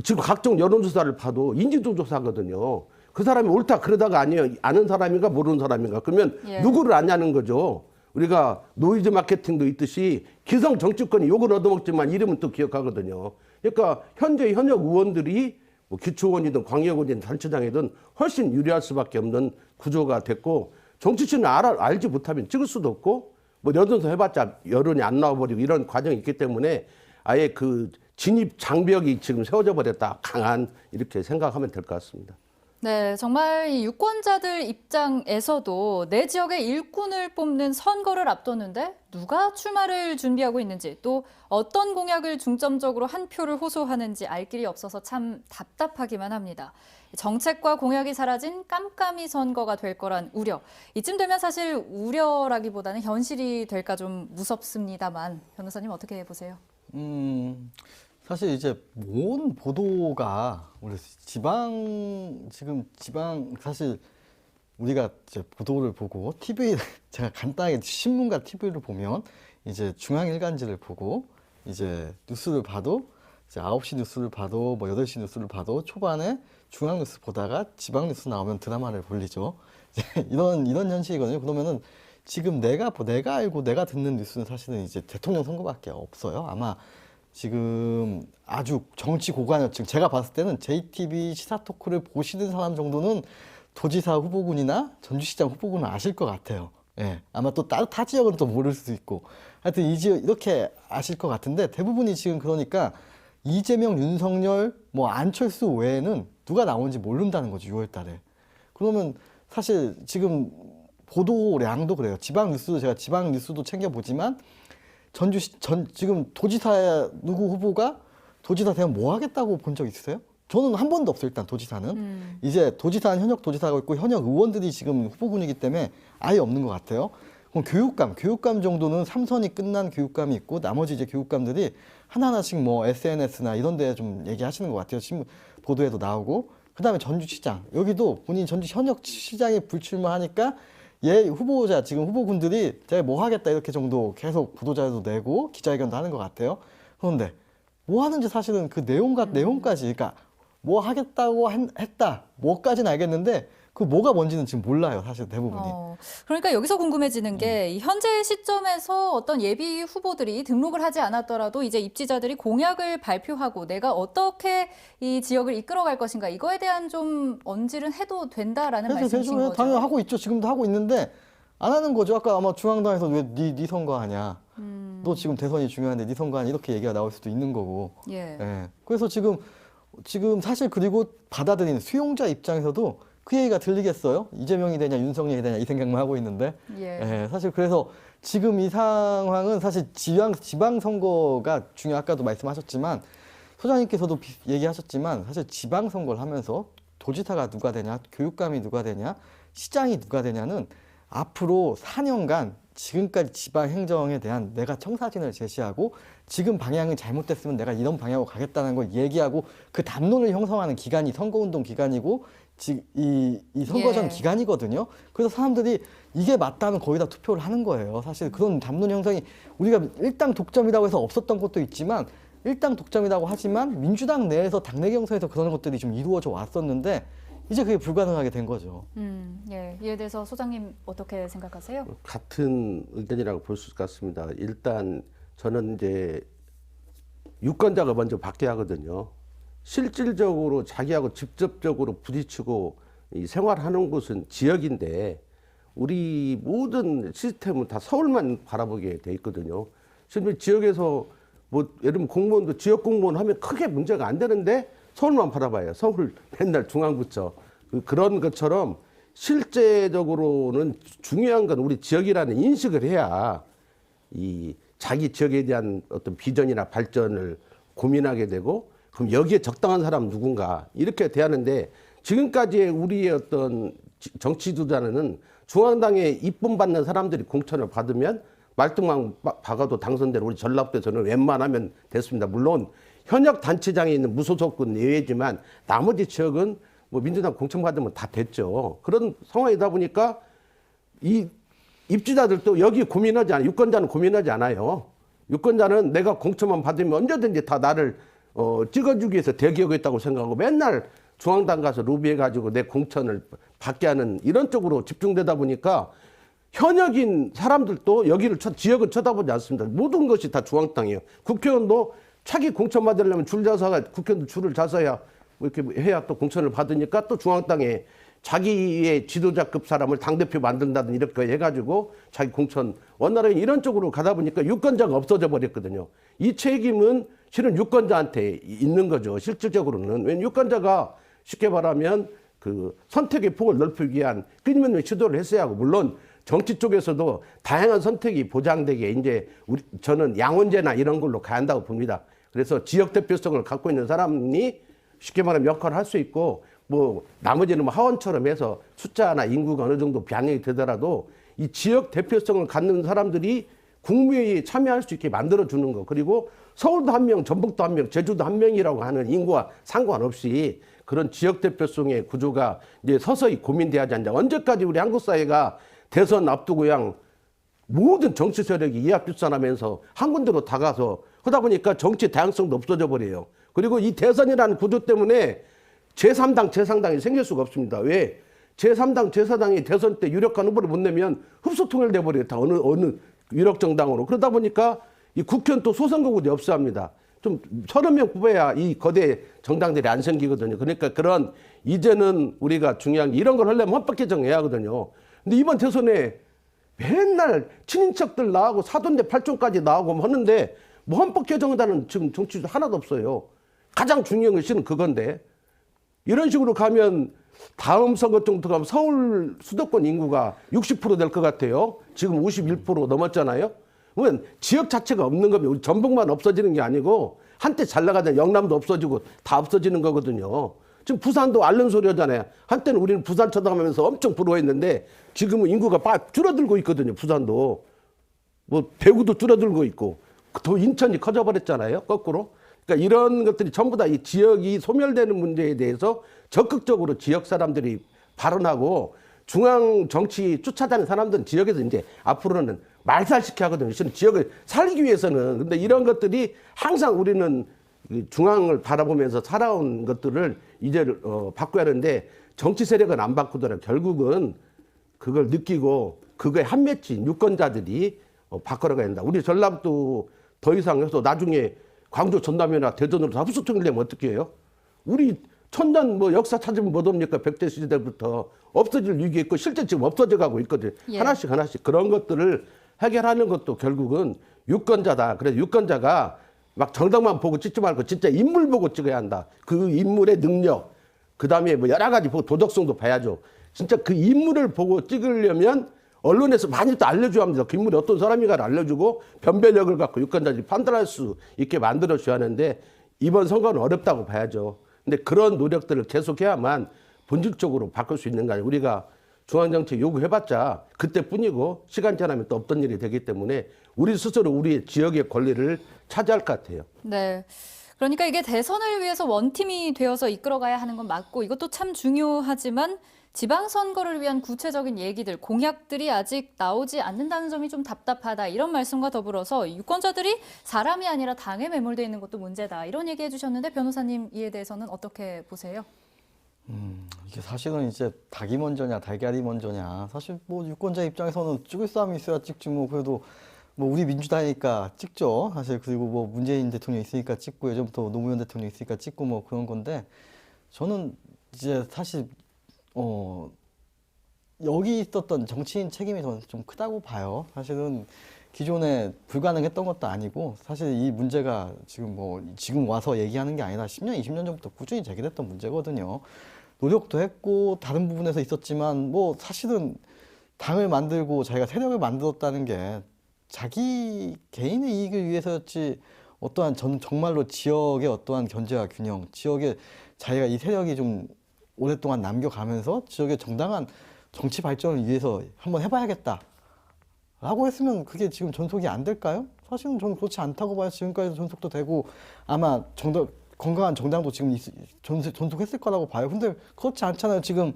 지금 각종 여론조사를 봐도 인지도 조사거든요. 그 사람이 옳다 그러다가 아는 사람인가 모르는 사람인가 그러면
예.
누구를 아냐는 거죠. 우리가 노이즈 마케팅도 있듯이 기성 정치권이 욕을 얻어먹지만 이름은 또 기억하거든요. 그러니까 현재 현역 의원들이 뭐 기초의원이든 광역의원이든 단체장이든 훨씬 유리할 수밖에 없는 구조가 됐고 정치신을 알지 못하면 찍을 수도 없고 뭐 여론조사 해봤자 여론이 안 나와버리고 이런 과정이 있기 때문에 아예 그 진입 장벽이 지금 세워져 버렸다. 강한 이렇게 생각하면 될 것 같습니다.
네, 정말 이 유권자들 입장에서도 내 지역의 일꾼을 뽑는 선거를 앞뒀는데 누가 출마를 준비하고 있는지 또 어떤 공약을 중점적으로 한 표를 호소하는지 알 길이 없어서 참 답답하기만 합니다. 정책과 공약이 사라진 깜깜이 선거가 될 거란 우려. 이쯤 되면 사실 우려라기보다는 현실이 될까 좀 무섭습니다만 변호사님 어떻게 보세요?
사실 이제 모든 보도가 우리 지방 사실 우리가 이제 보도를 보고 제가 간단하게 신문과 TV를 보면 이제 중앙일간지를 보고 이제 뉴스를 봐도 이제 9시 뉴스를 봐도 뭐 8시 뉴스를 봐도 초반에 중앙 뉴스 보다가 지방 뉴스 나오면 드라마를 돌리죠. 이런 현실이거든요. 그러면은 지금 내가 알고 내가 듣는 뉴스는 사실은 이제 대통령 선거밖에 없어요. 아마 지금 아주 정치 고관여층, 제가 봤을 때는 JTB 시사토크를 보시는 사람 정도는 도지사 후보군이나 전주시장 후보군은 아실 것 같아요. 예, 아마 또 타 지역은 또 모를 수도 있고. 하여튼 이 지역 이렇게 아실 것 같은데 대부분이 지금 그러니까 이재명, 윤석열, 뭐 안철수 외에는 누가 나오는지 모른다는 거죠, 6월 달에. 그러면 사실 지금 보도량도 그래요. 지방 뉴스도 제가 지방 뉴스도 챙겨보지만 지금 도지사 누구 후보가 도지사 되면 뭐 하겠다고 본 적 있으세요? 저는 한 번도 없어요. 일단 도지사는 이제 도지사는 현역 도지사가 있고 현역 의원들이 지금 후보군이기 때문에 아예 없는 것 같아요. 그럼 교육감 정도는 3선이 끝난 교육감이 있고 나머지 이제 교육감들이 하나하나씩 뭐 SNS나 이런 데 좀 얘기하시는 것 같아요. 신문 보도에도 나오고. 그다음에 전주시장 여기도 본인 전주 현역 시장에 불출마하니까 후보자 지금 후보군들이 제가 뭐 하겠다 이렇게 정도 계속 보도자료도 내고 기자회견도 하는 것 같아요. 그런데 뭐 하는지 사실은 그 내용까지 그러니까 뭐 하겠다고 했다 뭐까지는 알겠는데 그 뭐가 뭔지는 지금 몰라요. 사실 대부분이.
그러니까 여기서 궁금해지는 게 이 현재 시점에서 어떤 예비 후보들이 등록을 하지 않았더라도 이제 입지자들이 공약을 발표하고 내가 어떻게 이 지역을 이끌어갈 것인가 이거에 대한 좀 언질은 해도 된다라는 말씀이신 거죠?
당연히 하고 있죠. 지금도 하고 있는데 안 하는 거죠. 아까 아마 중앙당에서 왜 네 선거하냐. 너 지금 대선이 중요한데 네 선거하냐 이렇게 얘기가 나올 수도 있는 거고.
예.
그래서 지금 사실 그리고 받아들이는 수용자 입장에서도 그 얘기가 들리겠어요? 이재명이 되냐 윤석열이 되냐 이 생각만 하고 있는데 사실 그래서 지금 이 상황은 사실 지방선거가 아까도 말씀하셨지만 소장님께서도 얘기하셨지만 사실 지방선거를 하면서 도지사가 누가 되냐 교육감이 누가 되냐 시장이 누가 되냐는 앞으로 4년간 지금까지 지방행정에 대한 내가 청사진을 제시하고 지금 방향이 잘못됐으면 내가 이런 방향으로 가겠다는 걸 얘기하고 그 담론을 형성하는 기간이 선거운동 기간이고 이 선거전 기간이거든요. 그래서 사람들이 이게 맞다면 거의 다 투표를 하는 거예요. 사실 그런 담론 형성이 우리가 일당 독점이라고 해서 없었던 것도 있지만 일당 독점이라고 하지만 민주당 내에서 당내 경선에서 그런 것들이 좀 이루어져 왔었는데 이제 그게 불가능하게 된 거죠.
이에 대해서 소장님 어떻게 생각하세요?
같은 의견이라고 볼 수 있을 것 같습니다. 일단 저는 이제 유권자가 먼저 바뀌어야 하거든요. 실질적으로 자기하고 직접적으로 부딪히고 생활하는 곳은 지역인데 우리 모든 시스템은 다 서울만 바라보게 돼 있거든요. 실제 지역에서 뭐 예를 들면 공무원도 지역 공무원 하면 크게 문제가 안 되는데 서울만 바라봐요. 서울 맨날 중앙부처. 그런 것처럼 실제적으로는 중요한 건 우리 지역이라는 인식을 해야 이 자기 지역에 대한 어떤 비전이나 발전을 고민하게 되고 그럼 여기에 적당한 사람 누군가 이렇게 대하는데 지금까지의 우리의 어떤 정치 주자는 중앙당에 이쁨 받는 사람들이 공천을 받으면 말뚝만 박아도 당선되는 우리 전라도에서는 웬만하면 됐습니다. 물론 현역 단체장에 있는 무소속은 예외지만 나머지 지역은 뭐 민주당 공천 받으면 다 됐죠. 그런 상황이다 보니까 이 입지자들도 여기 고민하지 않아요. 유권자는 고민하지 않아요. 유권자는 내가 공천만 받으면 언제든지 다 나를 찍어주기 위해서 대기하겠다고 생각하고 맨날 중앙당 가서 로비해가지고 내 공천을 받게 하는 이런 쪽으로 집중되다 보니까 현역인 사람들도 여기를 지역을 쳐다보지 않습니다. 모든 것이 다 중앙당이에요. 국회의원도 차기 공천 받으려면 줄 자서가 국회의원도 줄을 자서야 뭐 이렇게 해야 또 공천을 받으니까 또 중앙당에 자기의 지도자급 사람을 당대표 만든다든 이렇게 해가지고 자기 공천 원활하게 이런 쪽으로 가다 보니까 유권자가 없어져 버렸거든요. 이 책임은 실은 유권자한테 있는 거죠. 실질적으로는. 왜냐하면 유권자가 쉽게 말하면 그 선택의 폭을 넓히기 위한 끊임없는 시도를 했어야 하고 물론 정치 쪽에서도 다양한 선택이 보장되게 이제 저는 양원제나 이런 걸로 가야 한다고 봅니다. 그래서 지역 대표성을 갖고 있는 사람이 쉽게 말하면 역할을 할 수 있고 뭐 나머지는 뭐 하원처럼 해서 숫자나 인구가 어느 정도 반영이 되더라도 이 지역 대표성을 갖는 사람들이 국무회의에 참여할 수 있게 만들어주는 거 그리고 서울도 한 명, 전북도 한 명, 제주도 한 명이라고 하는 인구와 상관없이 그런 지역 대표성의 구조가 이제 서서히 고민돼야 하지 않냐. 언제까지 우리 한국 사회가 대선 앞두고 그냥 모든 정치 세력이 이합집산하면서 한 군데로 다 가서 그러다 보니까 정치 다양성도 없어져 버려요. 그리고 이 대선이라는 구조 때문에 제3당, 제3당이 생길 수가 없습니다. 왜? 제3당, 제4당이 대선 때 유력한 후보를 못 내면 흡수 통일돼 버려요. 다 어느 유력 정당으로. 그러다 보니까 이 국회는 또 소선거구제 없어합니다. 좀 30명 뽑아야 이 거대 정당들이 안 생기거든요. 그러니까 그런 이제는 우리가 중요한 게 이런 걸 하려면 헌법 개정해야 하거든요. 근데 이번 대선에 맨날 친인척들 나오고 사돈대 팔촌까지 나오고 하는데 뭐 헌법 개정이라는 지금 정치도 하나도 없어요. 가장 중요한 것은 그건데 이런 식으로 가면 다음 선거 정도 가면 서울 수도권 인구가 60% 될 것 같아요. 지금 51% 넘었잖아요. 그러면 지역 자체가 없는 거면 우리 전북만 없어지는 게 아니고 한때 잘 나가던 영남도 없어지고 다 없어지는 거거든요. 지금 부산도 앓는 소리 하잖아요. 한때는 우리는 부산 쳐다보면서 엄청 부러워했는데 지금은 인구가 줄어들고 있거든요. 부산도. 뭐 대구도 줄어들고 있고 더 인천이 커져버렸잖아요. 거꾸로. 그러니까 이런 것들이 전부 다 이 지역이 소멸되는 문제에 대해서 적극적으로 지역 사람들이 발언하고 중앙 정치 쫓아다니는 사람들은 지역에서 이제 앞으로는 말살시켜야 하거든요. 지역을 살기 위해서는. 근데 이런 것들이 항상 우리는 중앙을 바라보면서 살아온 것들을 이제 바꿔야 하는데 정치 세력은 안 바꾸더라도 결국은 그걸 느끼고 그거에 한 맺힌 유권자들이 바꿔나가야 된다. 우리 전남도 더 이상 해서 나중에 광주 전남이나 대전으로 다 흡수통일되면 어떻게 해요? 우리 천년 뭐 역사 찾으면 뭐 없습니까? 백제 시대부터 없어질 위기에 있고 실제 지금 없어져 가고 있거든요.
예.
하나씩 그런 것들을 해결하는 것도 결국은 유권자다. 그래서 유권자가 막 정당만 보고 찍지 말고 진짜 인물 보고 찍어야 한다. 그 인물의 능력, 그다음에 뭐 여러 가지 보고 도덕성도 봐야죠. 진짜 그 인물을 보고 찍으려면 언론에서 많이 또 알려줘야 합니다. 그 인물이 어떤 사람인가를 알려주고 변별력을 갖고 유권자들이 판단할 수 있게 만들어줘야 하는데 이번 선거는 어렵다고 봐야죠. 근데 그런 노력들을 계속해야만 본질적으로 바꿀 수 있는 거 아니에요. 우리가 중앙정책 요구해봤자 그때뿐이고 시간 지나면 또 없던 일이 되기 때문에 우리 스스로 우리 지역의 권리를 차지할 것 같아요.
네. 그러니까 이게 대선을 위해서 원팀이 되어서 이끌어가야 하는 건 맞고 이것도 참 중요하지만 지방선거를 위한 구체적인 얘기들, 공약들이 아직 나오지 않는다는 점이 좀 답답하다. 이런 말씀과 더불어서 유권자들이 사람이 아니라 당에 매몰되어 있는 것도 문제다. 이런 얘기해 주셨는데 변호사님 이에 대해서는 어떻게 보세요?
이게 사실은 이제 닭이 먼저냐 달걀이 먼저냐 사실 뭐 유권자 입장에서는 찍을 사람이 있어야 찍지 뭐 그래도 뭐 우리 민주당이니까 찍죠 사실. 그리고 뭐 문재인 대통령 있으니까 찍고 예전부터 노무현 대통령 있으니까 찍고 뭐 그런 건데 저는 이제 사실 여기 있었던 정치인 책임이 저는 좀 크다고 봐요. 사실은 기존에 불가능했던 것도 아니고 사실 이 문제가 지금 와서 얘기하는 게 아니라 10년, 20년 전부터 꾸준히 제기됐던 문제거든요. 노력도 했고 다른 부분에서 있었지만 뭐 사실은 당을 만들고 자기가 세력을 만들었다는 게 자기 개인의 이익을 위해서였지 어떠한 저는 정말로 지역의 어떠한 견제와 균형, 지역에 자기가 이 세력이 좀 오랫동안 남겨가면서 지역의 정당한 정치 발전을 위해서 한번 해봐야겠다 라고 했으면 그게 지금 전속이 안 될까요? 사실은 저는 그렇지 않다고 봐요. 지금까지도 전속도 되고 아마 건강한 정당도 지금 전속했을 거라고 봐요. 근데 그렇지 않잖아요. 지금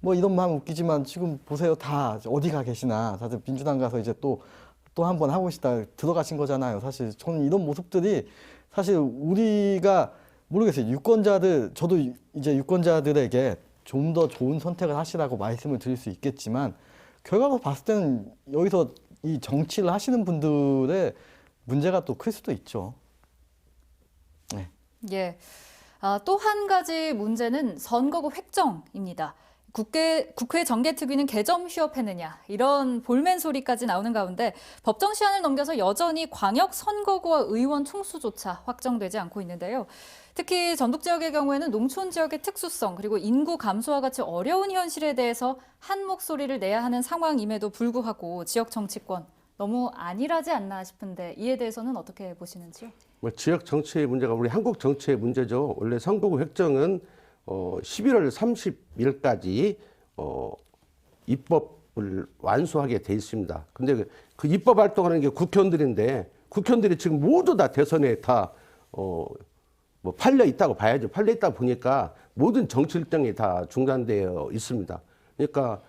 뭐 이런 마음 웃기지만 지금 보세요. 다 어디 가 계시나 다들 민주당 가서 이제 또 한 번 하고 싶다 들어가신 거잖아요. 사실 저는 이런 모습들이 사실 우리가 모르겠어요. 저도 이제 유권자들에게 좀 더 좋은 선택을 하시라고 말씀을 드릴 수 있겠지만 결과로 봤을 때는 여기서 이 정치를 하시는 분들의 문제가 또 클 수도 있죠. 네.
예. 또 한 가지 문제는 선거구 획정입니다. 국회 정개특위는 개점 휴업했느냐 이런 볼멘 소리까지 나오는 가운데 법정 시한을 넘겨서 여전히 광역 선거구와 의원 총수조차 확정되지 않고 있는데요. 특히 전북 지역의 경우에는 농촌 지역의 특수성 그리고 인구 감소와 같이 어려운 현실에 대해서 한 목소리를 내야 하는 상황임에도 불구하고 지역 정치권 너무 안일하지 않나 싶은데 이에 대해서는 어떻게 보시는지요?
뭐 지역 정치의 문제가 우리 한국 정치의 문제죠. 원래 선거구 획정은 11월 30일까지 입법을 완수하게 돼 있습니다. 근데 그 입법 활동하는 게 국회의원들인데 국회의원들이 지금 모두 다 대선에 다 뭐 팔려 있다고 봐야죠. 팔려 있다 보니까 모든 정치 일정이 다 중단되어 있습니다. 그러니까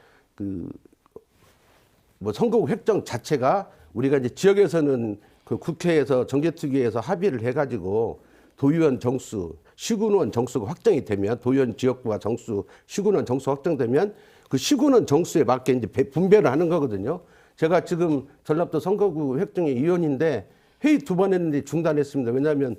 뭐 선거구 획정 자체가 우리가 이제 지역에서는 그 국회에서 정개특위에서 합의를 해가지고 도의원 정수, 시군원 정수가 확정이 되면 도의원 지역구가 정수, 시군원 정수 확정되면 그 시군원 정수에 맞게 이제 분배를 하는 거거든요. 제가 지금 전라도 선거구 획정의 위원인데 회의 2번 했는데 중단했습니다. 왜냐하면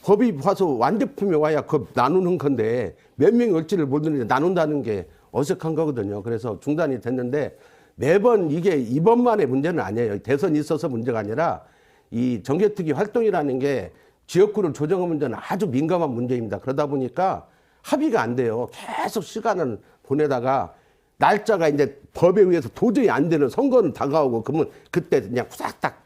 법이 와서 완제품이 와야 그 나누는 건데 몇 명이 올지를 모르는데 나눈다는 게 어색한 거거든요. 그래서 중단이 됐는데 매번 이게 이번만의 문제는 아니에요. 대선이 있어서 문제가 아니라 이 정개특위 활동이라는 게 지역구를 조정하는 문제는 아주 민감한 문제입니다. 그러다 보니까 합의가 안 돼요. 계속 시간을 보내다가 날짜가 이제 법에 의해서 도저히 안 되는 선거는 다가오고 그러면 그때 그냥 후닥닥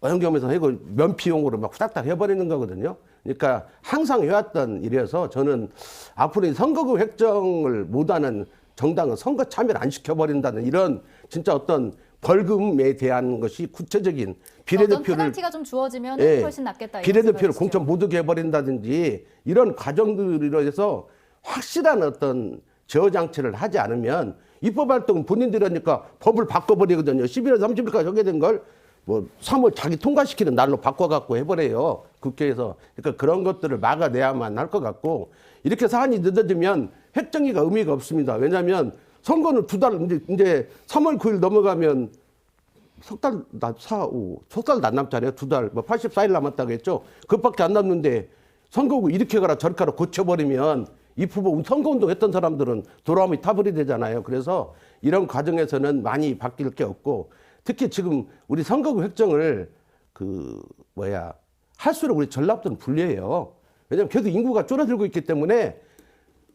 어영겸에서 하고 면피용으로 막 후닥닥 해버리는 거거든요. 그러니까 항상 해왔던 일이어서 저는 앞으로 이 선거구 획정을 못하는 정당은 선거 참여를 안 시켜버린다는 이런 진짜 어떤 벌금에 대한 것이 구체적인
어떤
비례대표를
페널티가 좀 주어지면
예,
훨씬 낫겠다. 이런
비례대표를
생각이시죠?
공천 못 오게 해버린다든지 이런 과정들로 해서 확실한 어떤 제어 장치를 하지 않으면 입법 활동은 본인들이 하니까 법을 바꿔버리거든요. 11월 30일까지 하게 된 걸 뭐 3월 자기 통과시키는 날로 바꿔갖고 해버려요. 국회에서. 그러니까 그런 것들을 막아내야만 할 것 같고 이렇게 사안이 늦어지면 획정위가 의미가 없습니다. 왜냐하면 선거는 이제 3월 9일 넘어가면 석 달 안 남잖아요. 2달, 뭐 84일 남았다고 했죠. 그것밖에 안 남는데 선거구 이렇게 가라 저렇게 가라 고쳐버리면 이 후보 선거운동 했던 사람들은 돌아오면 타버리 되잖아요. 그래서 이런 과정에서는 많이 바뀔 게 없고 특히 지금 우리 선거구 획정을 할수록 우리 전라도는 불리해요. 왜냐하면 계속 인구가 줄어들고 있기 때문에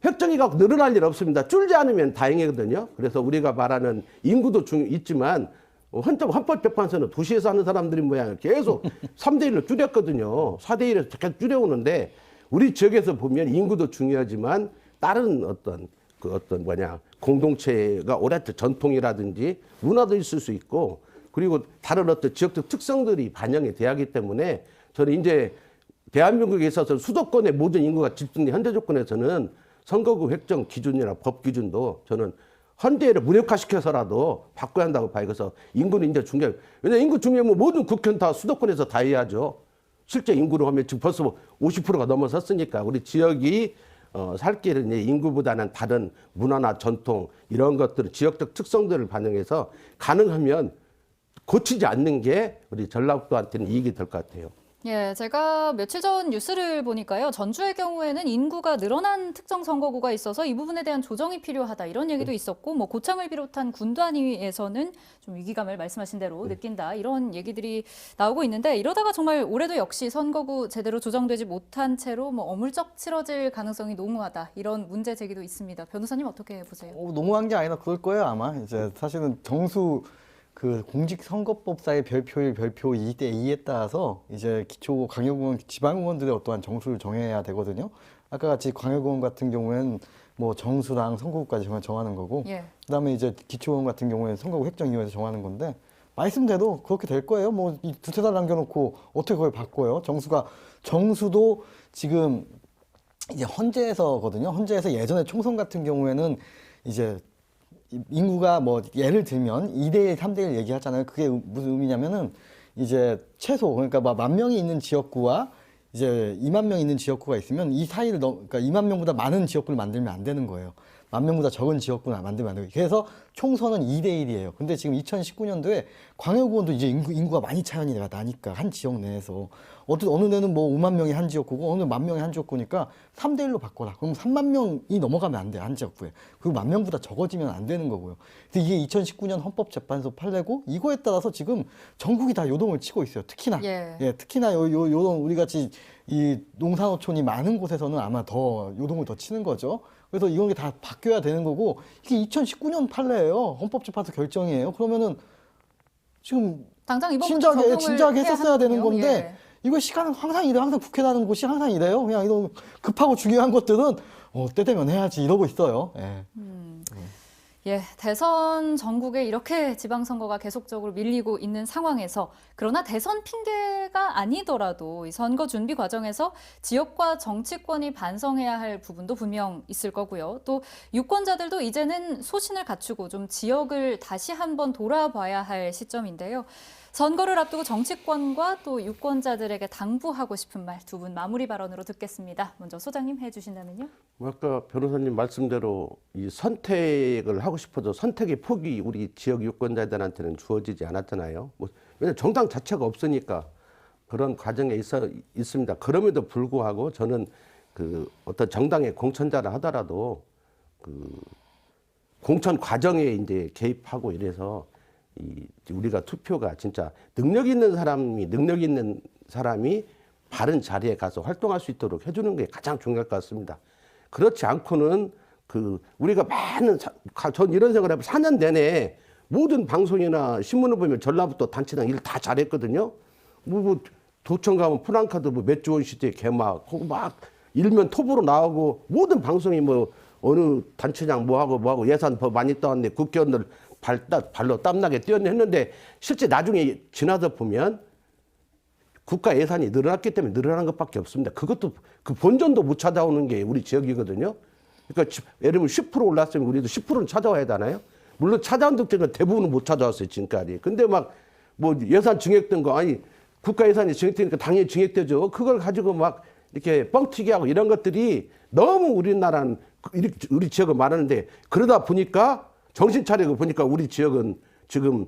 획정위가 늘어날 일 없습니다. 줄지 않으면 다행이거든요. 그래서 우리가 말하는 인구도 있지만 헌법재판소는 도시에서 하는 사람들이 뭐야 계속 3대1로 줄였거든요. 4대1에서 계속 줄여오는데 우리 지역에서 보면 인구도 중요하지만 다른 공동체가 오랫동안 전통이라든지 문화도 있을 수 있고 그리고 다른 어떤 지역적 특성들이 반영이 돼야 하기 때문에 저는 이제 대한민국에 있어서 수도권의 모든 인구가 집중된 현재 조건에서는 선거구 획정 기준이나 법 기준도 저는 헌재를 무력화시켜서라도 바꿔야 한다고 봐요. 그래서 인구는 이제 중요해요. 왜냐하면 인구 중요하면 모든 국회는 다 수도권에서 다 해야죠. 실제 인구로 하면 지금 벌써 50%가 넘어섰으니까 우리 지역이 살 길은 인구보다는 다른 문화나 전통 이런 것들 지역적 특성들을 반영해서 가능하면 고치지 않는 게 우리 전라도한테는 이익이 될 것 같아요.
예, 제가 며칠 전 뉴스를 보니까요. 전주의 경우에는 인구가 늘어난 특정 선거구가 있어서 이 부분에 대한 조정이 필요하다 이런 얘기도 있었고 뭐 고창을 비롯한 군단위에서는 좀 위기감을 말씀하신 대로 느낀다 이런 얘기들이 나오고 있는데 이러다가 정말 올해도 역시 선거구 제대로 조정되지 못한 채로 뭐 어물쩍 치러질 가능성이 농후하다 이런 문제 제기도 있습니다. 변호사님 어떻게 보세요?
너무한 게 아니라 그럴 거예요 아마. 이제 사실은 정수 공직선거법상의 별표율 별표 2대 2에 따라서 이제 기초 광역의원 지방의원들의 어떠한 정수를 정해야 되거든요. 아까 같이 광역의원 같은 경우에는 뭐 정수랑 선거구까지 정하는 거고,
예.
그다음에 이제 기초의원 같은 경우에는 선거구 획정위원회에서 정하는 건데 말씀대로 그렇게 될 거예요. 뭐 이 두세 달 남겨놓고 어떻게 그걸 바꿔요? 정수도 지금 이제 헌재에서거든요. 헌재에서 예전에 총선 같은 경우에는 이제 인구가 뭐 예를 들면 2대1, 3대1 얘기하잖아요. 그게 무슨 의미냐면은 이제 최소 그러니까 막 10,000명이 있는 지역구와 이제 20,000명 있는 지역구가 있으면 이 사이를 그러니까 20,000명보다 많은 지역구를 만들면 안 되는 거예요. 10,000명보다 적은 지역구를 만들면 안 되고. 그래서 총선은 2대1이에요. 근데 지금 2019년도에 광역의원도 이제 인구가 많이 차이가 나니까 한 지역 내에서 어느 데는 뭐 50,000명이 한 지역구고 어느 데는 10,000명이 한 지역구니까 3대1로 바꿔라. 그럼 30,000명이 넘어가면 안 돼요. 한 지역구에. 그리고 10,000명보다 적어지면 안 되는 거고요. 근데 이게 2019년 헌법재판소 판례고 이거에 따라서 지금 전국이 다 요동을 치고 있어요. 특히나.
예.
특히나 요동 우리 같이 이 농산어촌이 많은 곳에서는 아마 더 요동을 더 치는 거죠. 그래서 이런 게 다 바뀌어야 되는 거고 이게 2019년 판례예요. 헌법재판소 결정이에요. 그러면은 지금
당장 이번부터
진작에
적용을 해야
했었어야 되는
하는군요.
건데
예.
이거 시간은 항상 이래요. 항상 국회라는 곳이 항상 이래요. 그냥 이런 급하고 중요한 것들은 때 되면 해야지 이러고 있어요. 예.
예, 대선 전국에 이렇게 지방선거가 계속적으로 밀리고 있는 상황에서 그러나 대선 핑계가 아니더라도 이 선거 준비 과정에서 지역과 정치권이 반성해야 할 부분도 분명 있을 거고요. 또 유권자들도 이제는 소신을 갖추고 좀 지역을 다시 한번 돌아봐야 할 시점인데요. 선거를 앞두고 정치권과 또 유권자들에게 당부하고 싶은 말 두 분 마무리 발언으로 듣겠습니다. 먼저 소장님 해주신다면요.
아까 변호사님 말씀대로 이 선택을 하고 싶어도 선택의 폭이 우리 지역 유권자들한테는 주어지지 않았잖아요. 왜냐하면 정당 자체가 없으니까 그런 과정에 있습니다. 그럼에도 불구하고 저는 어떤 정당의 공천자를 하더라도 공천 과정에 이제 개입하고 이래서 우리가 투표가 진짜 능력 있는 사람이 바른 자리에 가서 활동할 수 있도록 해주는 게 가장 중요할 것 같습니다. 그렇지 않고는 우리가 전 이런 생각을 해요. 4년 내내 모든 방송이나 신문을 보면 전라북도 단체장 일 다 잘했거든요. 도청 가면 프랑카드 뭐 맥주원 시대 개막 하고 막 일면 톱으로 나오고 모든 방송이 뭐 어느 단체장 뭐하고 예산 더 많이 떠왔네 국회의원들 발로 땀나게 뛰었네 했는데 실제 나중에 지나서 보면 국가 예산이 늘어났기 때문에 늘어난 것밖에 없습니다. 그것도 그 본전도 못 찾아오는 게 우리 지역이거든요. 그러니까 예를 들면 10% 올랐으면 우리도 10%는 찾아와야 하잖아요. 물론 찾아온 득점은 대부분은 못 찾아왔어요 지금까지. 근데 막 뭐 예산 증액된 거 아니 국가 예산이 증액되니까 당연히 증액되죠. 그걸 가지고 막 이렇게 뻥튀기 하고 이런 것들이 너무 우리나라는 우리 지역은 많았는데 그러다 보니까 정신 차리고 보니까 우리 지역은 지금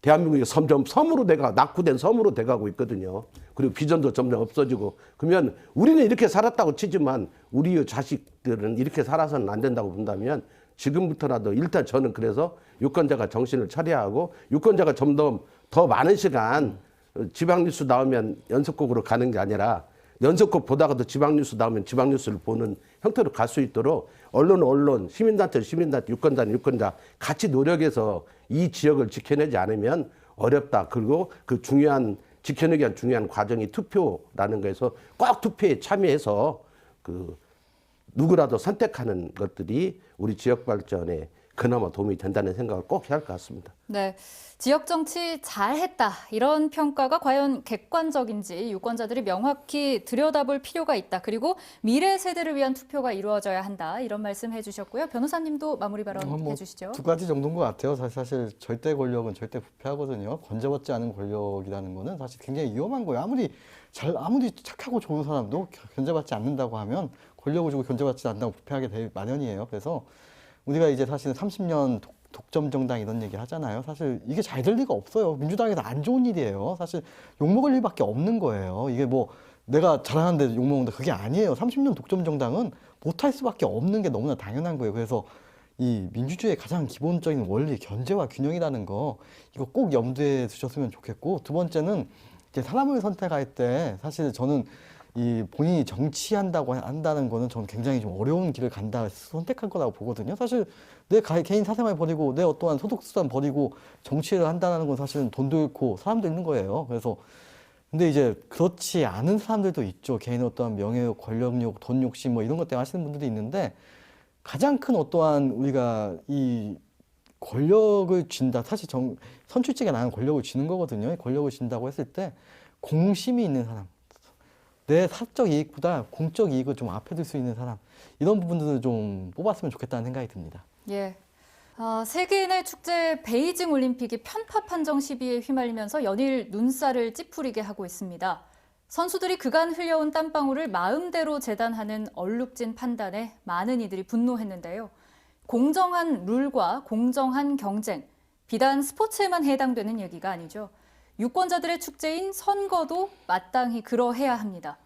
대한민국이 점점 섬으로 낙후된 섬으로 돼가고 있거든요. 그리고 비전도 점점 없어지고 그러면 우리는 이렇게 살았다고 치지만 우리 자식들은 이렇게 살아서는 안 된다고 본다면 지금부터라도 일단 저는 그래서 유권자가 정신을 차려야 하고 유권자가 좀 더 많은 시간 지방 뉴스 나오면 연속곡으로 가는 게 아니라 연속곡 보다가도 지방 뉴스 나오면 지방 뉴스를 보는 형태로 갈 수 있도록 언론, 시민단체, 유권자 같이 노력해서 이 지역을 지켜내지 않으면 어렵다. 그리고 그 지켜내기 위한 중요한 과정이 투표라는 거에서 꼭 투표에 참여해서 그 누구라도 선택하는 것들이 우리 지역 발전에 그나마 도움이 된다는 생각을 꼭 해야 할 것 같습니다.
네, 지역 정치 잘했다 이런 평가가 과연 객관적인지 유권자들이 명확히 들여다볼 필요가 있다. 그리고 미래 세대를 위한 투표가 이루어져야 한다. 이런 말씀 해주셨고요. 변호사님도 마무리 발언 해주시죠.
두 가지 정도인 것 같아요. 사실 절대 권력은 절대 부패하거든요. 건져받지 않은 권력이라는 거는 사실 굉장히 위험한 거예요. 아무리 착하고 좋은 사람도 견제받지 않는다고 하면 권력을 주고 견제받지 않는다고 부패하게 될 마련이에요. 그래서 우리가 이제 사실 30년 독점 정당 이런 얘기 하잖아요. 사실 이게 잘 될 리가 없어요. 민주당에서 안 좋은 일이에요. 사실 욕먹을 일밖에 없는 거예요. 이게 뭐 내가 잘하는데 욕먹는다 그게 아니에요. 30년 독점 정당은 못할 수밖에 없는 게 너무나 당연한 거예요. 그래서 이 민주주의의 가장 기본적인 원리, 견제와 균형이라는 거 이거 꼭 염두에 두셨으면 좋겠고 두 번째는 이제 사람을 선택할 때 사실 저는 이 본인이 정치한다고 한다는 거는 저는 굉장히 좀 어려운 길을 간다 선택할 거라고 보거든요. 사실 내 개인 사생활 버리고 내 어떠한 소득수단 버리고 정치를 한다는 건 사실은 돈도 잃고 사람도 잃는 거예요. 그래서 근데 이제 그렇지 않은 사람들도 있죠. 개인의 어떠한 명예욕, 권력욕, 돈 욕심 뭐 이런 것 때문에 하시는 분들이 있는데 가장 큰 어떠한 우리가 이 권력을 쥔다. 사실 선출직에 나는 권력을 쥐는 거거든요. 권력을 쥔다고 했을 때 공심이 있는 사람. 내 사적 이익보다 공적 이익을 좀 앞에 둘 수 있는 사람 이런 부분들을 좀 뽑았으면 좋겠다는 생각이 듭니다.
예. 세계인의 축제 베이징 올림픽이 편파 판정 시비에 휘말리면서 연일 눈살을 찌푸리게 하고 있습니다. 선수들이 그간 흘려온 땀방울을 마음대로 재단하는 얼룩진 판단에 많은 이들이 분노했는데요. 공정한 룰과 공정한 경쟁, 비단 스포츠에만 해당되는 얘기가 아니죠. 유권자들의 축제인 선거도 마땅히 그러해야 합니다.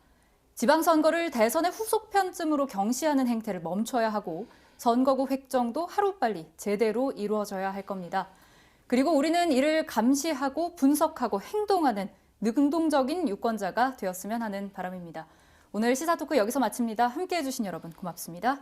지방선거를 대선의 후속편쯤으로 경시하는 행태를 멈춰야 하고 선거구 획정도 하루빨리 제대로 이루어져야 할 겁니다. 그리고 우리는 이를 감시하고 분석하고 행동하는 능동적인 유권자가 되었으면 하는 바람입니다. 오늘 시사토크 여기서 마칩니다. 함께해 주신 여러분 고맙습니다.